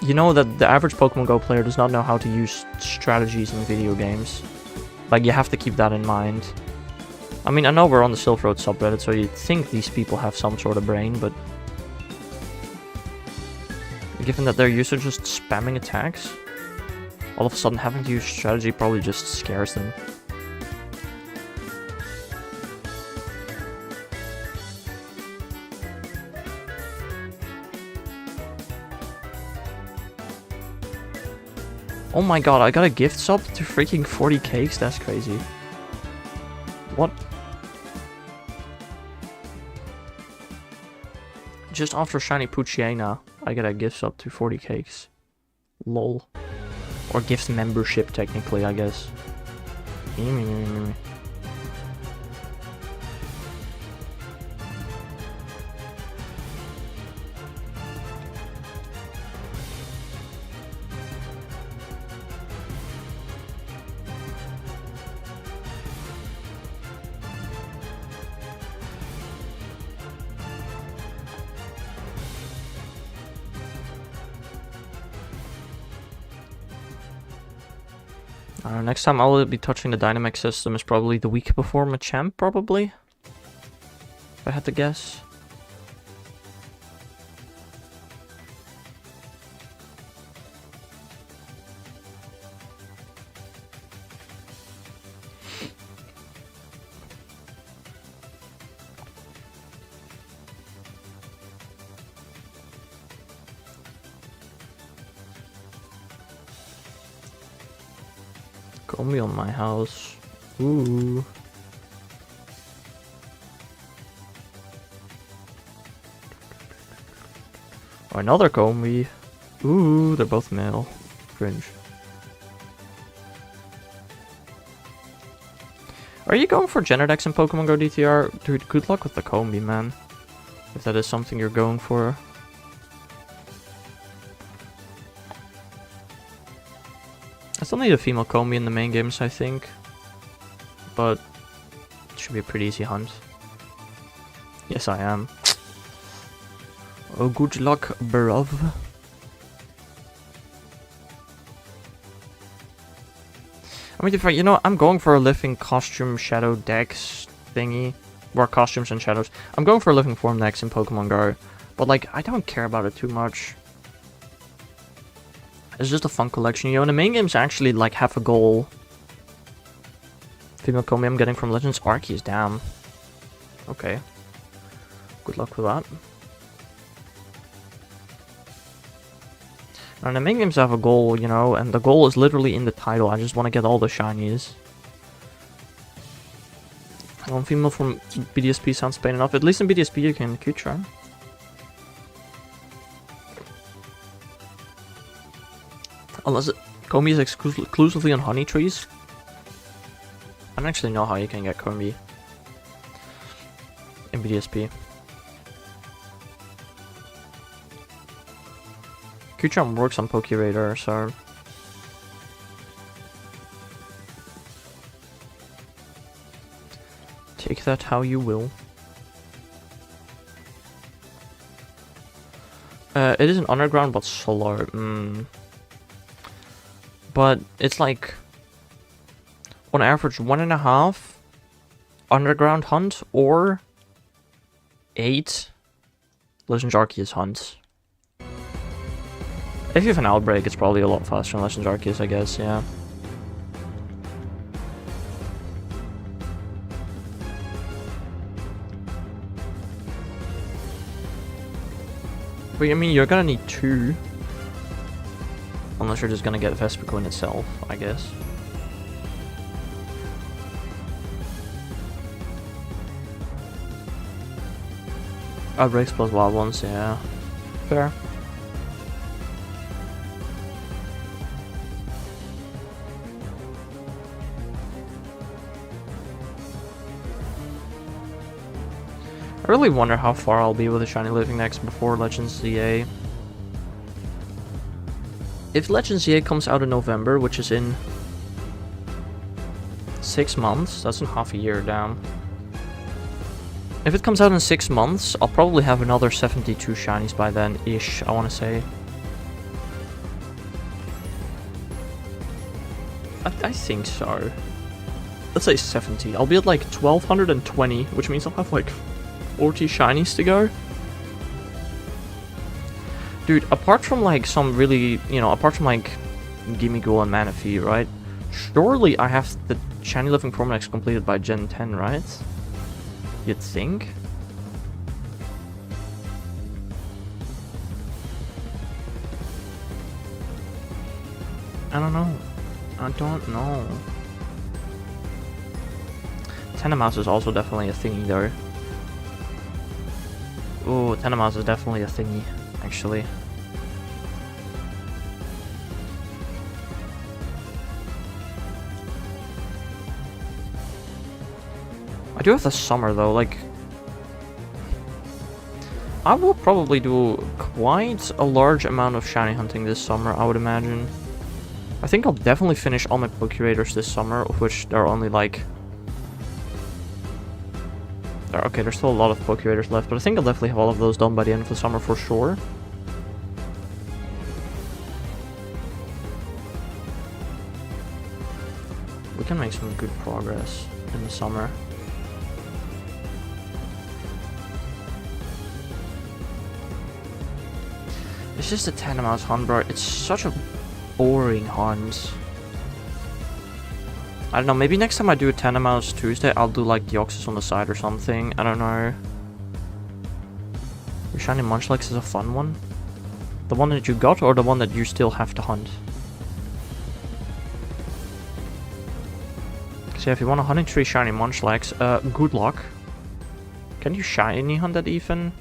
You know that the average Pokemon Go player does not know how to use strategies in video games. Like, you have to keep that in mind. I mean, I know we're on the Silk Road subreddit, so you'd think these people have some sort of brain, but... Given that they're used to just spamming attacks, all of a sudden having to use strategy probably just scares them. Oh my god, I got a gift sub to freaking 40 cakes? That's crazy. What? Just after Shiny Poochyena, I get a gift sub to 40 cakes. Lol. Or gift membership, technically, I guess. Next time I will be touching the dynamic system is probably the week before Machamp, probably. If I had to guess. Combi on my house. Ooh. Oh, another Combi. Ooh, they're both male. Cringe. Are you going for Genedex in Pokemon Go DTR? Dude, good luck with the Combi, man. that is something you're going for. I still need a female Combi in the main games, I think. But it should be a pretty easy hunt. Yes, I am. Oh, good luck, bruv. I mean, if I, you know, I'm going for a living costume shadow dex thingy. Or costumes and shadows. I'm going for a living form next in Pokemon Go. But, like, I don't care about it too much. It's just a fun collection, you know, and the main games actually, like, have a goal. Female Combi I'm getting from Legends Arceus, damn. Okay. Good luck with that. And the main games have a goal, you know, and the goal is literally in the title. I just want to get all the shinies. One female from BDSP sounds pain enough. At least in BDSP you can Q-Charm. Unless Combi is exclusively on honey trees. I don't actually know how you can get Combi in BDSP. Q-Charm works on Pokeradar, so... take that how you will. It is an underground, but slow. But it's like... on average 1.5 underground hunt or 8 Legends Arceus hunts. If you have an outbreak, it's probably a lot faster than Legends Arceus, I guess, yeah. But I mean, you're gonna need 2. Unless you're just gonna get Vespiquen itself, I guess. Outbreaks plus wild ones, yeah. Fair. I really wonder how far I'll be with the Shiny Living next before Legends ZA. If Legends ZA comes out in November, which is in 6 months, that's in half a year, damn. If it comes out in 6 months, I'll probably have another 72 shinies by then-ish, I want to say. I think so. Let's say 70. I'll be at like 1220, which means I'll have like 40 shinies to go. Dude, apart from like some really, you know, apart from like Gimmighoul and Manaphy, right? Surely I have the Shiny Living Formax completed by Gen 10, right? You'd think? I don't know. I don't know. Tentamouse is also definitely a thingy though. Ooh, Tentamouse is definitely a thingy, actually. I do have the summer though, like... I will probably do quite a large amount of shiny hunting this summer, I would imagine. I think I'll definitely finish all my Pokeradars this summer, of which there are only like... Okay, there's still a lot of Pokeradars left, but I think I'll definitely have all of those done by the end of the summer for sure. We can make some good progress in the summer. It's just a Tentamouse hunt, bro. It's such a boring hunt. I don't know, maybe next time I do a Tentamouse Tuesday, I'll do like Deoxys on the side or something. I don't know. Your Shiny Munchlax is a fun one. The one that you got or the one that you still have to hunt? So yeah, if you want a Honey Tree Shiny Munchlax, good luck. Can you Shiny hunt that even?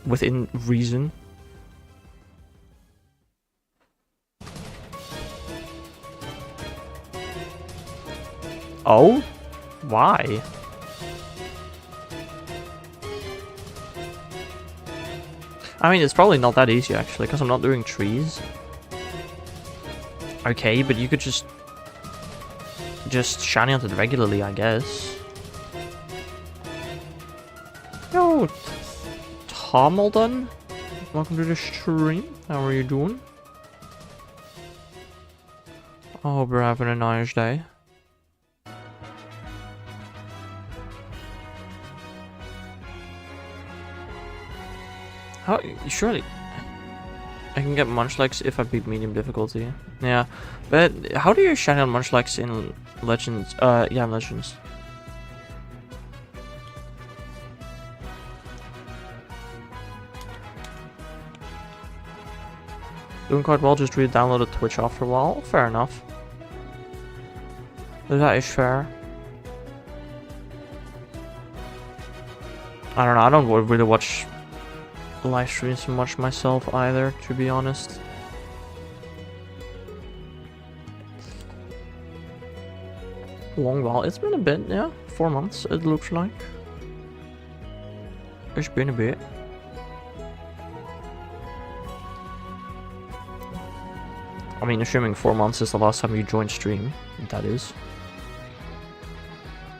Within reason? Oh? Why? I mean, it's probably not that easy, actually, because I'm not doing trees. Okay, but you could just shiny hunt it regularly, I guess. Yo, Tomaldon, welcome to the stream. How are you doing? I hope you're having a nice day. How? Surely I can get Munchlax if I beat medium difficulty. Yeah, but how do you shine on Munchlax in Legends? Yeah, Legends. Doing quite well, just re-downloaded Twitch after a while. Fair enough. That is fair. I don't know, I don't really watch live streams much myself either, to be honest. Long while. It's been a bit, yeah. 4 months, it looks like. It's been a bit. I mean, assuming 4 months is the last time you joined stream, that is.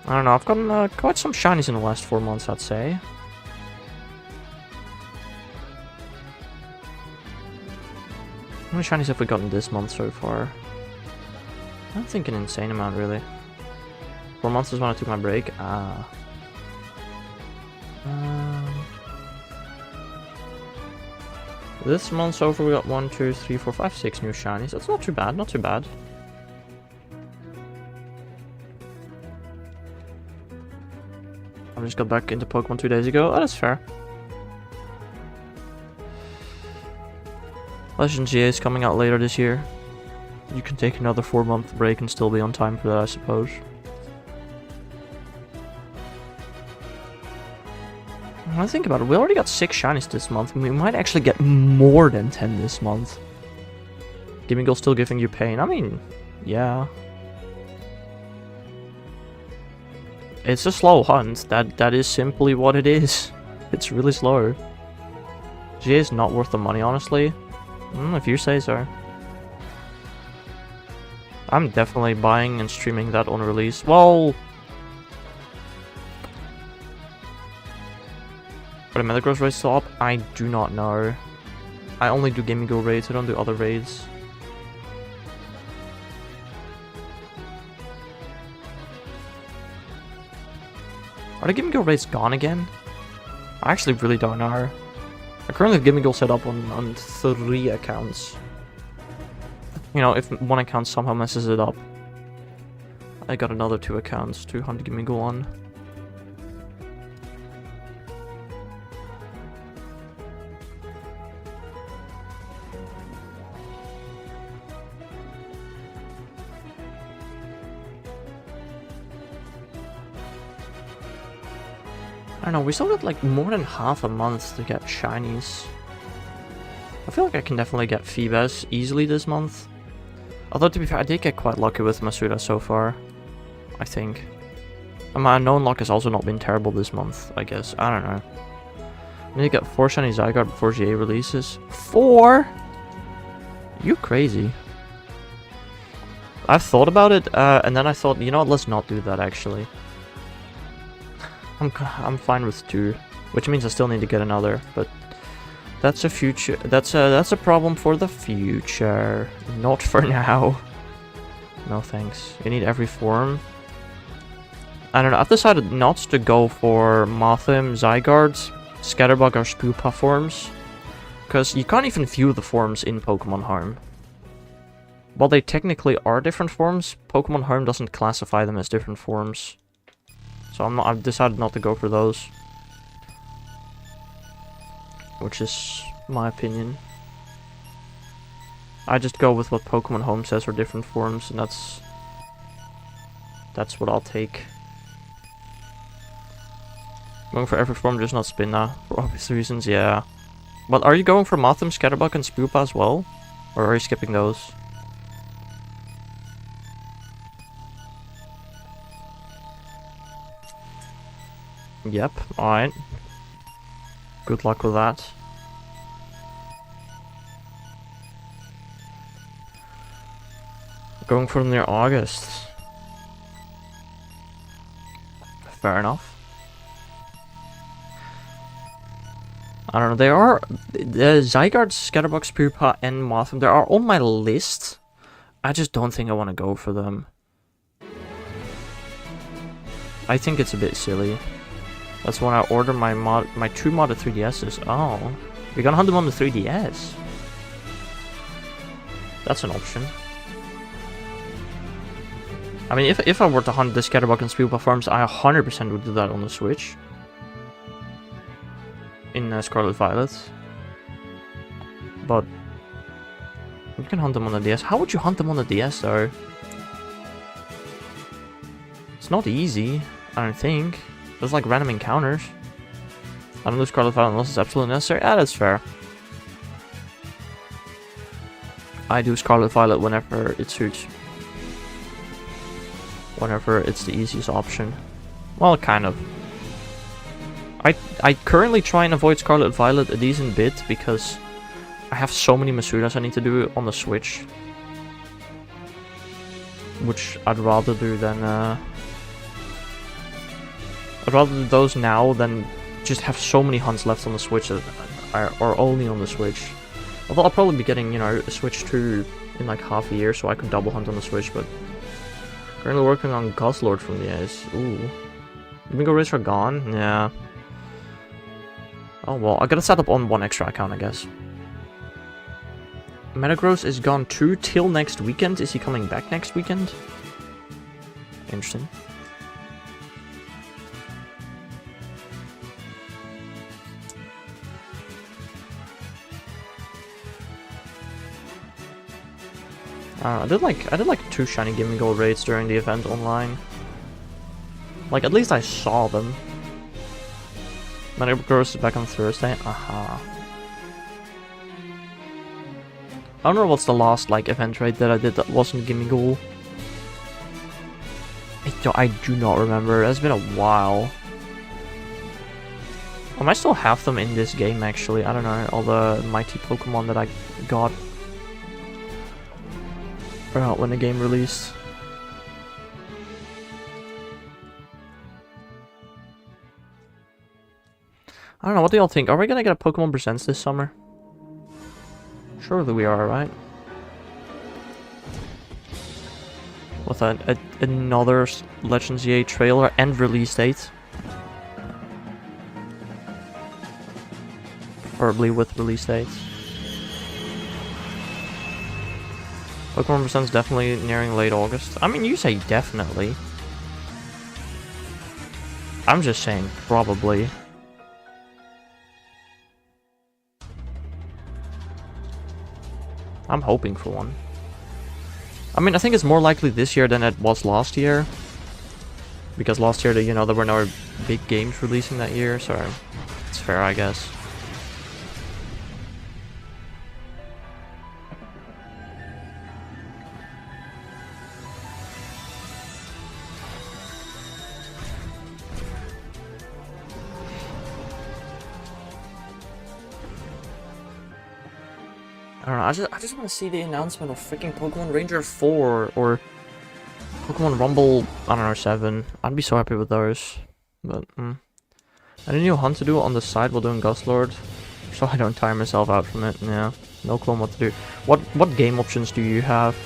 I don't know, I've gotten quite some shinies in the last 4 months, I'd say. How many shinies have we gotten this month so far? I don't think an insane amount, really. 4 months is when I took my break. Ah. This month so far we got 1, 2, 3, 4, 5, 6 new shinies. That's not too bad, not too bad. I just got back into Pokemon 2 days ago. Oh, that's fair. Legends GA is coming out later this year. You can take another 4-month break and still be on time for that, I suppose. When I think about it, we already got 6 shinies this month, and we might actually get more than 10 this month. Gimmighoul still giving you pain. I mean, yeah. It's a slow hunt. That is simply what it is. It's really slow. GA is not worth the money, honestly. If you say so. I'm definitely buying and streaming that on release. Well, are the Metagross raids still up? I do not know. I only do Gimmighoul raids, I don't do other raids. Are the Gimmighoul raids gone again? I actually really don't know. I currently have Gimmighoul set up on 3 accounts. You know, if one account somehow messes it up, I got another 2 accounts to hunt Gimmighoul on. I don't know, we still got like more than half a month to get shinies. I feel like I can definitely get Feebas easily this month. Although to be fair, I did get quite lucky with Masuda so far, I think. And my unknown luck has also not been terrible this month, I guess. I don't know. I need to get 4 shiny Zygarde before GA releases. 4?! You crazy. I've thought about it, and then I thought, you know what, let's not do that actually. I'm fine with 2, which means I still need to get another, but that's a future. That's a problem for the future, not for now. No thanks. You need every form. I don't know. I've decided not to go for Mothim, Zygarde, Scatterbug, or Spewpa forms, because you can't even view the forms in Pokemon Home. While they technically are different forms, Pokemon Home doesn't classify them as different forms. So I've decided not to go for those. Which is my opinion. I just go with what Pokemon Home says are different forms, and that's what I'll take. Going for every form, just not Spinna, for obvious reasons, yeah. But are you going for Mothim, Scatterbug, and Spewpa as well? Or are you skipping those? Yep, alright. Good luck with that. Going for near August. Fair enough. I don't know, they are... The Zygarde, Scatterbox, Pupa, and Mothim, they are on my list. I just don't think I want to go for them. I think it's a bit silly. That's when I order my two modded 3DSs. Oh. You're gonna hunt them on the 3DS? That's an option. I mean, if I were to hunt the Scatterbox and Pupa farms, I 100% would do that on the Switch. In Scarlet Violet. But you can hunt them on the DS. How would you hunt them on the DS though? It's not easy, I don't think. There's like random encounters. I don't do Scarlet Violet unless it's absolutely necessary. Yeah, that's fair. I do Scarlet Violet whenever it suits. Whenever it's the easiest option. Well, kind of. I currently try and avoid Scarlet Violet a decent bit because I have so many Masudas I need to do on the Switch. Which I'd rather do than I'd rather do those now than just have so many hunts left on the Switch that are only on the Switch. Although I'll probably be getting, you know, a Switch 2 in like half a year, so I could double hunt on the Switch, but currently working on Guzzlord from the Ace. Ooh. Gimmighoul rates are gone? Yeah. Oh well, I gotta set up on one extra account, I guess. Metagross is gone too till next weekend. Is he coming back next weekend? Interesting. I did like 2 shiny Gimmighoul raids during the event online. Like, at least I saw them. Metagross is back on Thursday. Aha. I don't know what's the last, like, event raid that I did that wasn't Gimmighoul. I do not remember. It's been a while. I might still have them in this game, actually. I don't know. All the mighty Pokemon that I got when the game released. I don't know, what do y'all think? Are we gonna get a Pokemon Presents this summer? Surely we are, right? With another Legends EA trailer and release date. Preferably with release dates. Pokemon Presents definitely nearing late August. I mean, you say definitely. I'm just saying probably. I'm hoping for one. I mean, I think it's more likely this year than it was last year. Because last year, you know, there were no big games releasing that year, so it's fair, I guess. I don't know, I just want to see the announcement of freaking Pokemon Ranger 4 or Pokemon Rumble, I don't know, 7. I'd be so happy with those. But, Any new hunt to do on the side while doing Guzzlord, so I don't tire myself out from it. Yeah, no clue what to do. What game options do you have?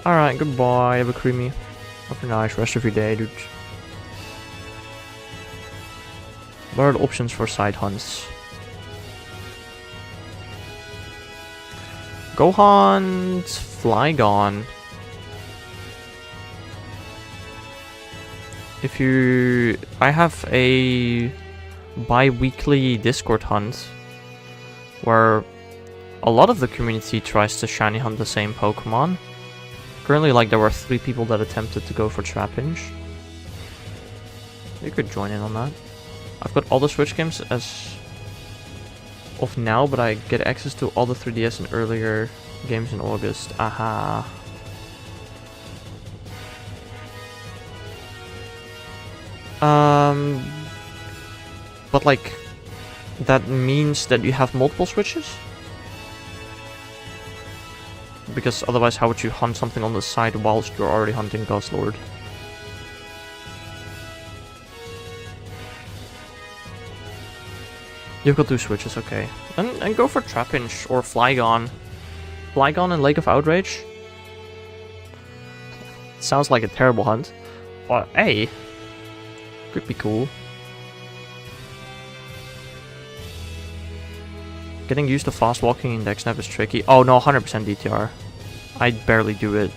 Alright, goodbye, have a creamy. Have a nice rest of your day, dude. What are the options for side hunts? Go hunt Flygon. I have a bi-weekly Discord hunt where a lot of the community tries to shiny hunt the same Pokemon. Currently, like, there were 3 people that attempted to go for Trapinch. You could join in on that. I've got all the Switch games as of now, but I get access to all the 3DS and earlier games in August. Aha. But like, that means that you have multiple Switches? Because otherwise, how would you hunt something on the side whilst you're already hunting Guzzlord? You've got 2 switches, okay. And go for Trapinch or Flygon. Flygon and Lake of Outrage? Sounds like a terrible hunt. But hey, could be cool. Getting used to fast walking in deck snap is tricky. Oh no, 100% DTR. I'd barely do it.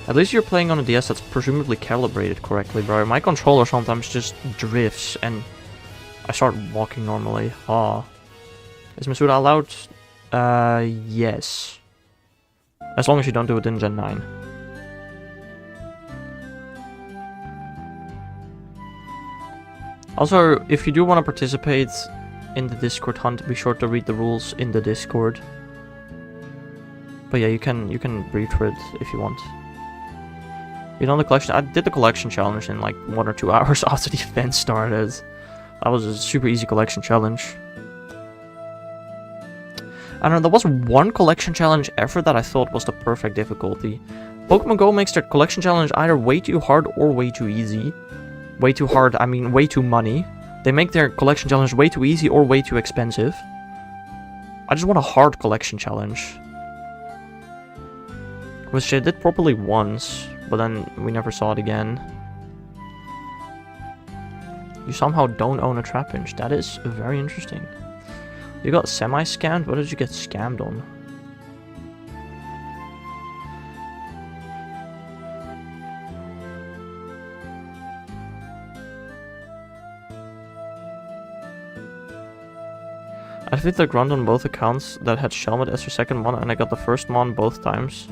At least you're playing on a DS that's presumably calibrated correctly, bro. My controller sometimes just drifts and I start walking normally. Ah. Is Masuda allowed? Yes. As long as you don't do it in Gen 9. Also, if you do want to participate in the Discord hunt, be sure to read the rules in the Discord. But yeah, you can read for it if you want. You know the collection? I did the collection challenge in like 1 or 2 hours after the event started. That was a super easy collection challenge. I don't know, there was one collection challenge ever that I thought was the perfect difficulty. Pokemon Go makes their collection challenge either way too hard or way too easy. Way too hard, I mean way too money. They make their collection challenge way too easy or way too expensive. I just want a hard collection challenge. Which they did properly once, but then we never saw it again. You somehow don't own a Trapinch. That is very interesting. You got semi-scammed? What did you get scammed on? I did the grunt on both accounts that had Shelmet as your second one, and I got the first one both times.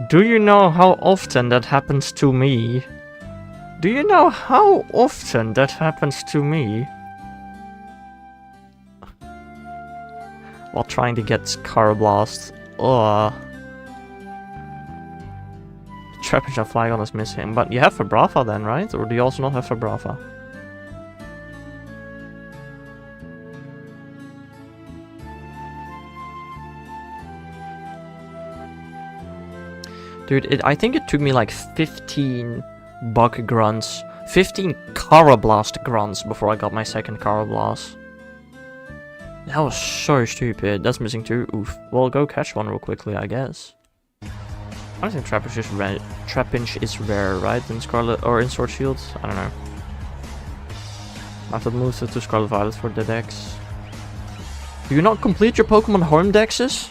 Do you know how often that happens to me? Do you know how often that happens to me? While trying to get Carablast. Ugh. Trapinch and Flygon is missing. But you have Vibrafa then, right? Or do you also not have Vibrafa? Dude, I think it took me like 15 Bug Grunts, 15 Carablast Grunts before I got my second Carablast. That was so stupid. That's missing too. Oof. Well, go catch one real quickly, I guess. I don't think Trapinch is rare, right? In Scarlet or in Sword Shield? I don't know. I have to move to Scarlet Violet for the decks. Do you not complete your Pokemon Home Dexes?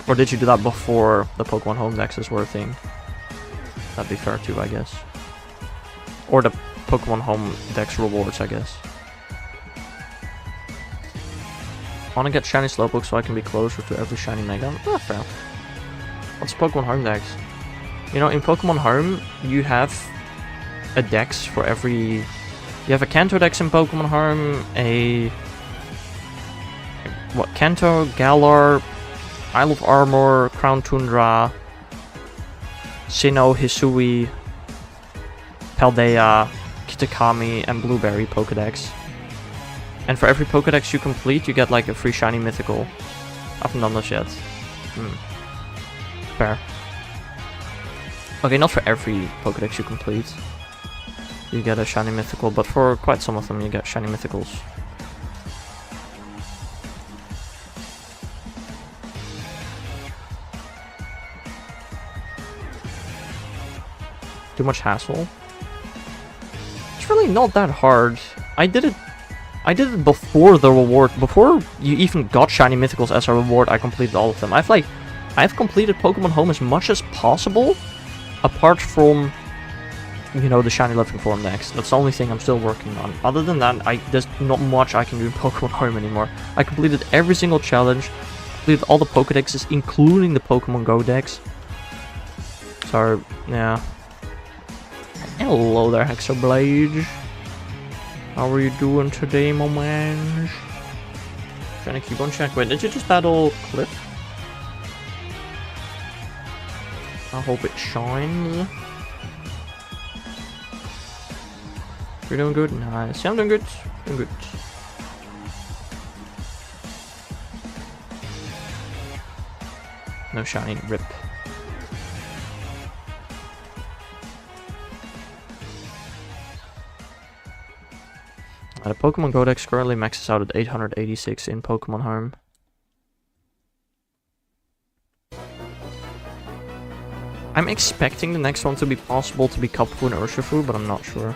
Or did you do that before the Pokemon Home Dexes were a thing? That'd be fair too, I guess. Or the Pokemon Home Dex rewards, I guess. I want to get shiny Slowpoke so I can be closer to every shiny Mega. Ah, fair. What's Pokemon Home Dex? You know, in Pokemon Home, you have a Dex for every... You have a Kanto Dex in Pokemon Home, a... What? Kanto, Galar, Isle of Armor, Crown Tundra, Sinnoh, Hisui, Paldea, Kitakami, and Blueberry Pokedex. And for every Pokedex you complete, you get like a free shiny mythical. I haven't done this yet. Fair. Okay, not for every Pokedex you complete. You get a shiny mythical, but for quite some of them you get shiny mythicals. Too much hassle? It's really not that hard. I did it before the reward. Before you even got shiny mythicals as a reward, I completed all of them. I've completed Pokemon Home as much as possible, apart from, you know, the shiny living form next. That's the only thing I'm still working on. Other than that, there's not much I can do in Pokemon Home anymore. I completed every single challenge, completed all the Pokedexes, including the Pokemon Go Dex. So, yeah. Hello there, Hexablade. How are you doing today, my man? Trying to keep on check. Wait, did you just battle Cliff? I hope it shines. You're doing good? Nice. Yeah, I'm doing good. Doing good. No shiny. Rip. The Pokemon Go dex currently maxes out at 886 in Pokemon Home. I'm expecting the next one to be possible to be Kapu and Urshifu, but I'm not sure.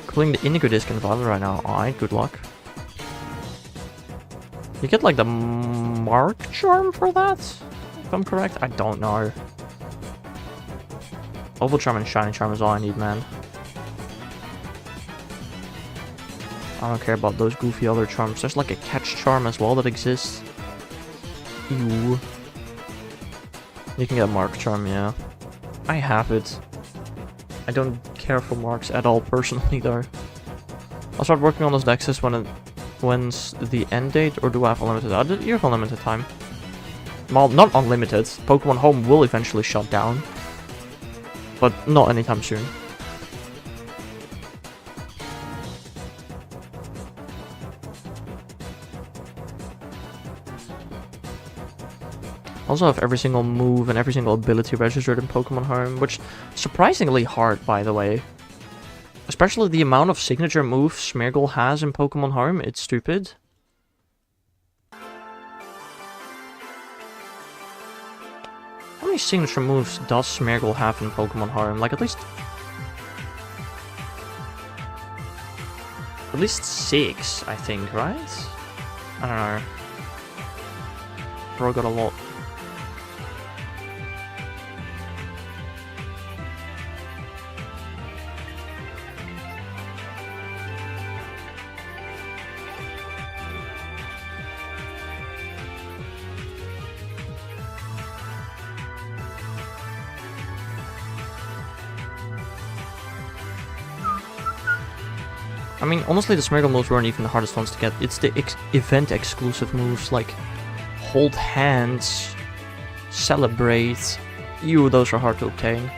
Pulling the Indigo Disc and Violet right now. Alright, good luck. You get like the Mark Charm for that? If I'm correct? I don't know. Oval Charm and Shiny Charm is all I need, man. I don't care about those goofy other charms. There's like a Catch Charm as well that exists. Ew. You can get a Mark Charm, yeah. I have it. I don't care for marks at all personally though. I'll start working on those dexes when's the end date, or do I have unlimited? You have unlimited time. Well, not unlimited. Pokemon Home will eventually shut down. But not anytime soon. Also have every single move and every single ability registered in Pokemon Home, which is surprisingly hard, by the way. Especially the amount of signature moves Smeargle has in Pokemon Home, it's stupid. How many signature moves does Smeargle have in Pokemon Home? Like at least 6, I think, right? I don't know. Bro got a lot. I mean, honestly, the Smeargle moves weren't even the hardest ones to get. It's the event-exclusive moves, like Hold Hands, Celebrate. Ew, those are hard to obtain.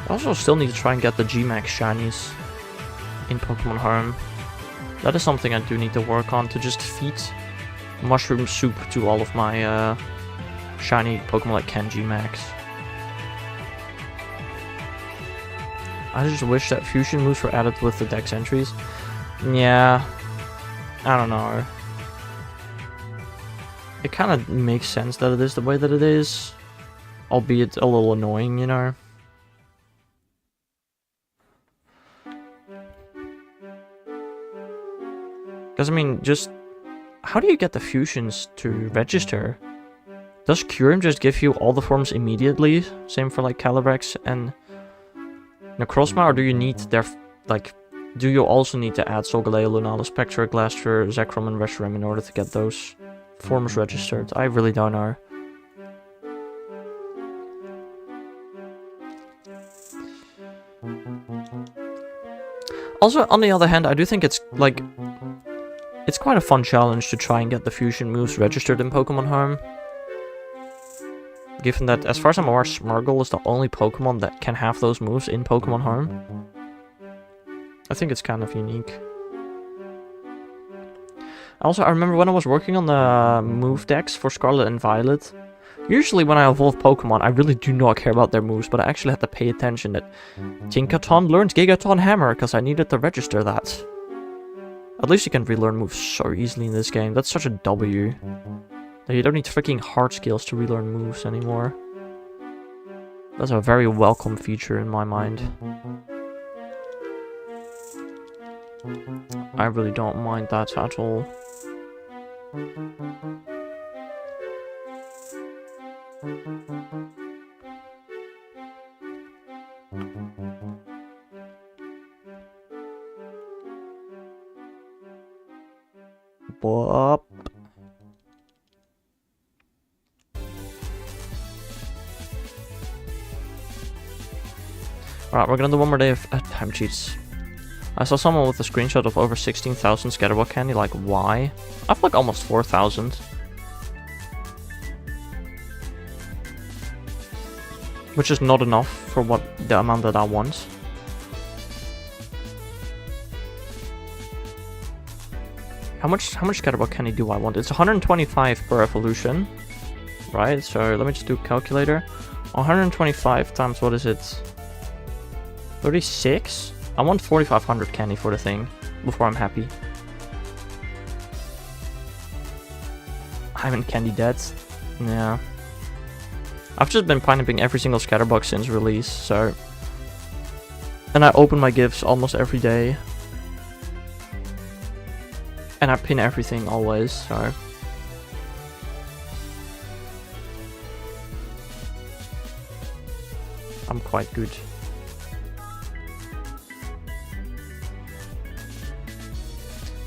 I also still need to try and get the G-Max shinies in Pokemon Home. That is something I do need to work on, to just feed mushroom soup to all of my shiny Pokemon like Ken G-Max. I just wish that fusion moves were added with the dex entries. Yeah, I don't know. It kind of makes sense that it is the way that it is, albeit a little annoying, you know. Because, I mean, just... how do you get the fusions to register? Does Kyurem just give you all the forms immediately? Same for, like, Calyrex and Necrozma? Or do you need their... like... do you also need to add Solgaleo, Lunala, Spectre, Glastrier, Zekrom, and Reshiram in order to get those forms registered? I really don't know. Also, on the other hand, I do think it's, like... it's quite a fun challenge to try and get the fusion moves registered in Pokemon Home. Given that, as far as I'm aware, Smeargle is the only Pokemon that can have those moves in Pokemon Home. I think it's kind of unique. Also, I remember when I was working on the move decks for Scarlet and Violet, usually when I evolve Pokemon, I really do not care about their moves, but I actually had to pay attention that Tinkaton learned Gigaton Hammer, because I needed to register that. At least you can relearn moves so easily in this game. That's such a W. That you don't need freaking hard skills to relearn moves anymore. That's a very welcome feature in my mind. I really don't mind that at all. Bop. Alright, we're gonna do one more day of time cheats. I saw someone with a screenshot of over 16,000 scatterbug candy, like why? I have like almost 4,000. Which is not enough for what the amount that I want. How much scatterbug candy do I want? It's 125 per evolution. Right, so let me just do calculator. 125 times, what is it? 36? I want 4,500 candy for the thing before I'm happy. I haven't candy dead. Yeah. I've just been pineapping every single scatterbug since release, so... And I open my gifts almost every day. And I pin everything always, so... I'm quite good.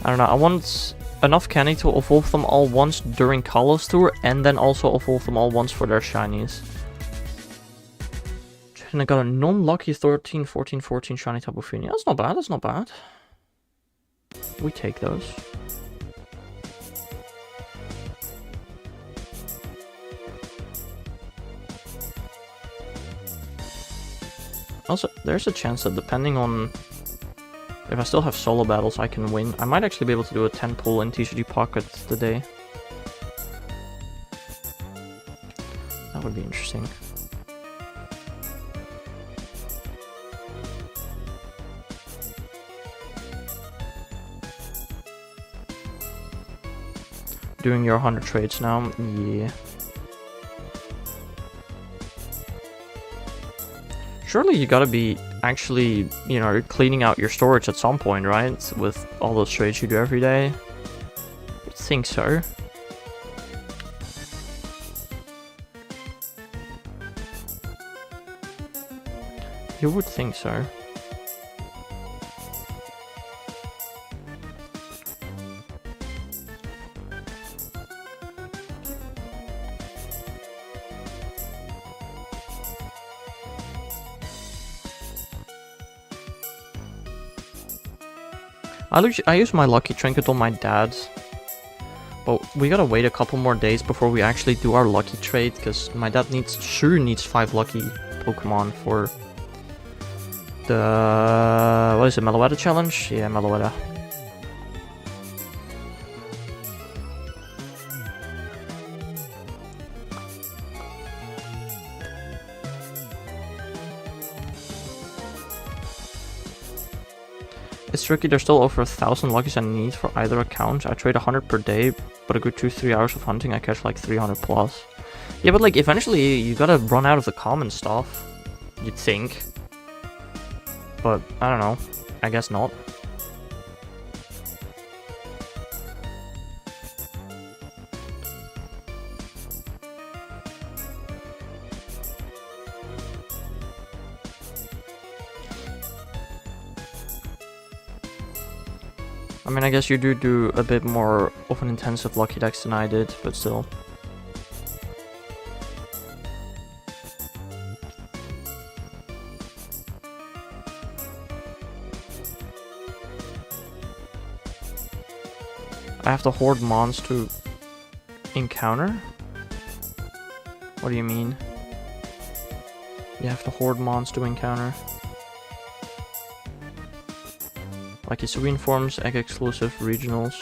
I don't know, I want enough candy to evolve them all once during Kalos tour, and then also evolve them all once for their shinies. And I got a non-lucky 13, 14, 14 shiny Tapu Fini. That's not bad, that's not bad. We take those. Also, there's a chance that depending on if I still have solo battles I can win, I might actually be able to do a 10 pull in TCG Pocket today. That would be interesting. Doing your 100 trades now? Yeah. Surely you gotta be actually, you know, cleaning out your storage at some point, right? With all those trades you do every day. I think so. You would think so. I use my Lucky Trinket on my dad, but we gotta wait a couple more days before we actually do our Lucky trade, because my dad sure needs 5 Lucky Pokemon for the... what is it, Meloetta challenge? Yeah, Meloetta. It's tricky, there's still over 1,000 Luckies I need for either account. I trade 100 per day, but a good 2-3 hours of hunting I catch like 300 plus. Yeah, but like eventually you gotta run out of the common stuff, you'd think. But I don't know, I guess not. I mean, I guess you do a bit more of an intensive Lucky Dex than I did, but still. I have to hoard mons to encounter? What do you mean? You have to hoard mons to encounter? Like Hisuian forms, egg exclusive, regionals.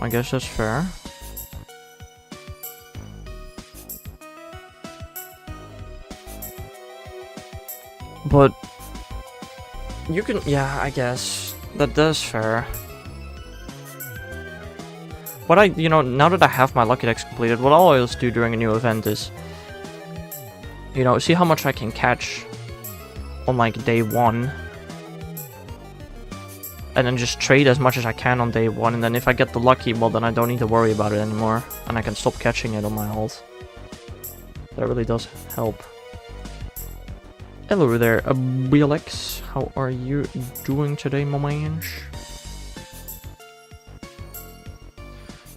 I guess that's fair. But you can, yeah, I guess that's fair. What you know, now that I have my Lucky Dex completed, what I'll always do during a new event is, you know, see how much I can catch on like day 1. And then just trade as much as I can on day 1. And then if I get the lucky, well then I don't need to worry about it anymore. And I can stop catching it on my ult. That really does help. Hello there, BLX. How are you doing today, my man?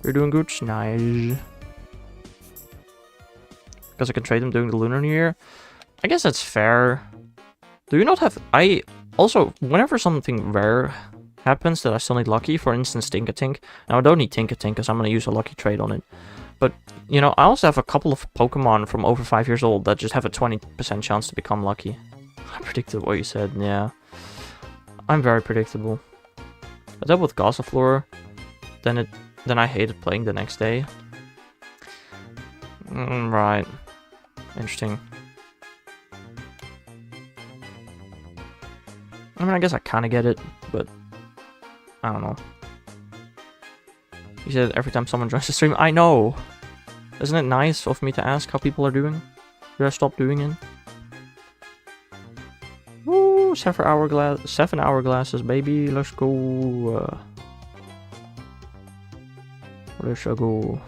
You're doing good? Nice. Because I can trade them during the Lunar New Year. I guess that's fair. Do you not have... Also, whenever something rare happens that I still need lucky, for instance, Tinkatink. Now, I don't need Tinkatink because I'm going to use a lucky trait on it. But, you know, I also have a couple of Pokemon from over 5 years old that just have a 20% chance to become lucky. I predicted what you said, yeah. I'm very predictable. I dealt with Gossifleur, then I hated playing the next day. Right. Interesting. I mean, I guess I kind of get it, but I don't know. You said every time someone joins the stream, I know! Isn't it nice of me to ask how people are doing? Did I stop doing it? Woo! 7 hourglasses, baby! Let's go! Let's go.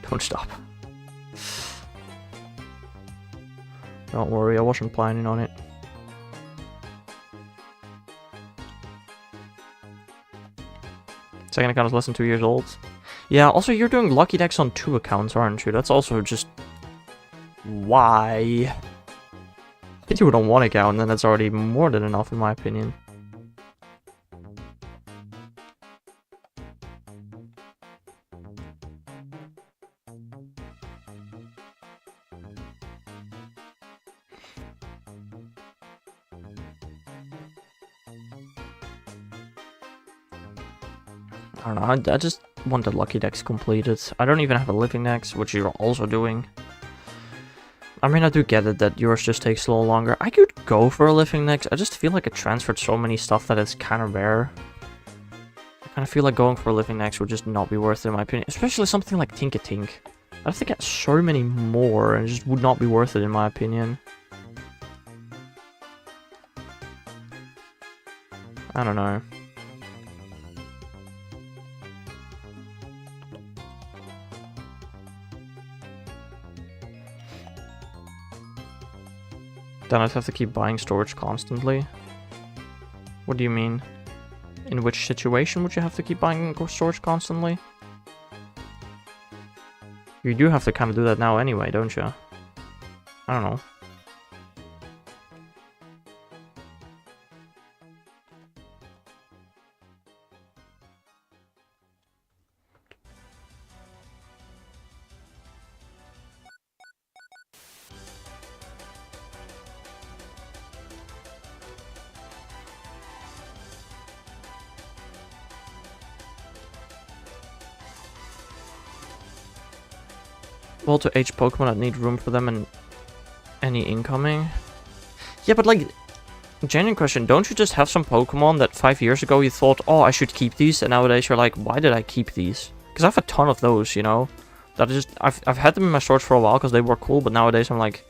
Don't stop. Don't worry, I wasn't planning on it. Second account is less than 2 years old. Yeah, also you're doing Lucky Dex on 2 accounts, aren't you? That's also just... Why? I do it on 1 account, and then that's already more than enough in my opinion. I don't know, I just want the Lucky Dex completed. I don't even have a Living Dex, which you're also doing. I mean, I do get it that yours just takes a little longer. I could go for a Living Dex, I just feel like it transferred so many stuff that it's kind of rare. I kind of feel like going for a Living Dex would just not be worth it in my opinion. Especially something like Tinkatink. I have to get so many more, and it just would not be worth it in my opinion. I don't know. Then I'd have to keep buying storage constantly. What do you mean? In which situation would you have to keep buying storage constantly? You do have to kind of do that now anyway, don't you? I don't know. Well, to age Pokemon, I'd need room for them and any incoming. Yeah, but like, genuine question, don't you just have some Pokemon that 5 years ago you thought, oh, I should keep these, and nowadays you're like, why did I keep these? Because I have a ton of those, you know? That is just, I've had them in my storage for a while because they were cool, but nowadays I'm like,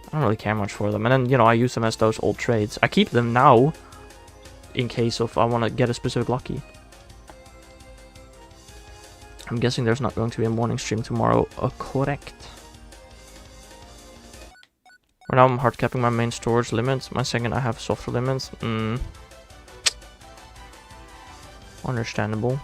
I don't really care much for them. And then, you know, I use them as those old trades. I keep them now in case of I want to get a specific lucky. I'm guessing there's not going to be a morning stream tomorrow. Correct. Right now I'm hard capping my main storage limit. My second I have softer limits. Understandable.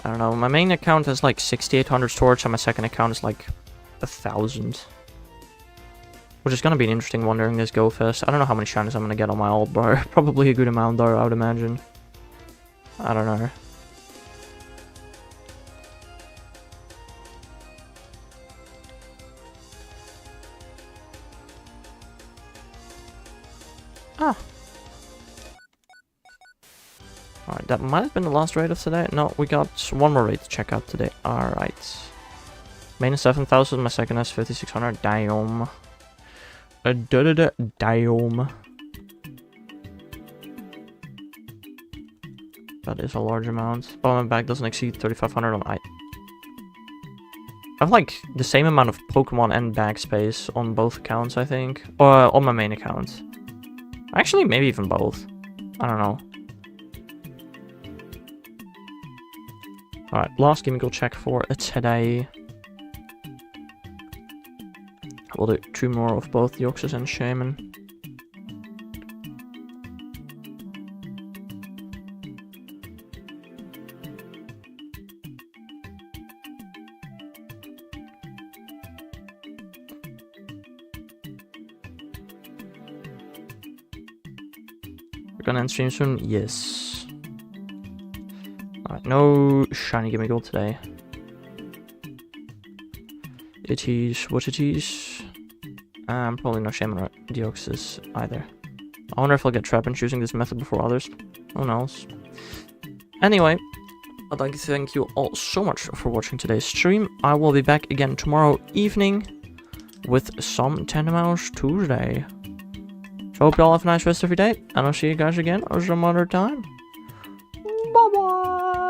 I don't know. My main account has like 6,800 storage and my second account is like 1,000. Which is going to be an interesting one during this Go Fest. I don't know how many shinies I'm going to get on my old bar. Probably a good amount though, I would imagine. I don't know. Ah. Alright, that might have been the last raid of today. No, we got one more raid to check out today. Alright. Main is 7,000, my second is 5,600. Damn. Damn. That is a large amount. But my bag doesn't exceed 3,500 on I have like the same amount of Pokemon and bag space on both accounts, I think. Or on my main account. Actually, maybe even both. I don't know. Alright, last Gimmighoul check for today. We'll do 2 more of both Deoxys and Shaymin. gonna end stream soon? Yes. Alright, no shiny Gimmighoul today. It is what it is. Probably no Shaymin or Deoxys either. I wonder if I'll get trapped in choosing this method before others. Who knows? Anyway, I'd like to thank you all so much for watching today's stream. I will be back again tomorrow evening with some Tandem Hours Tuesday. So hope you all have a nice rest of your day, and I'll see you guys again some other time. Bye bye!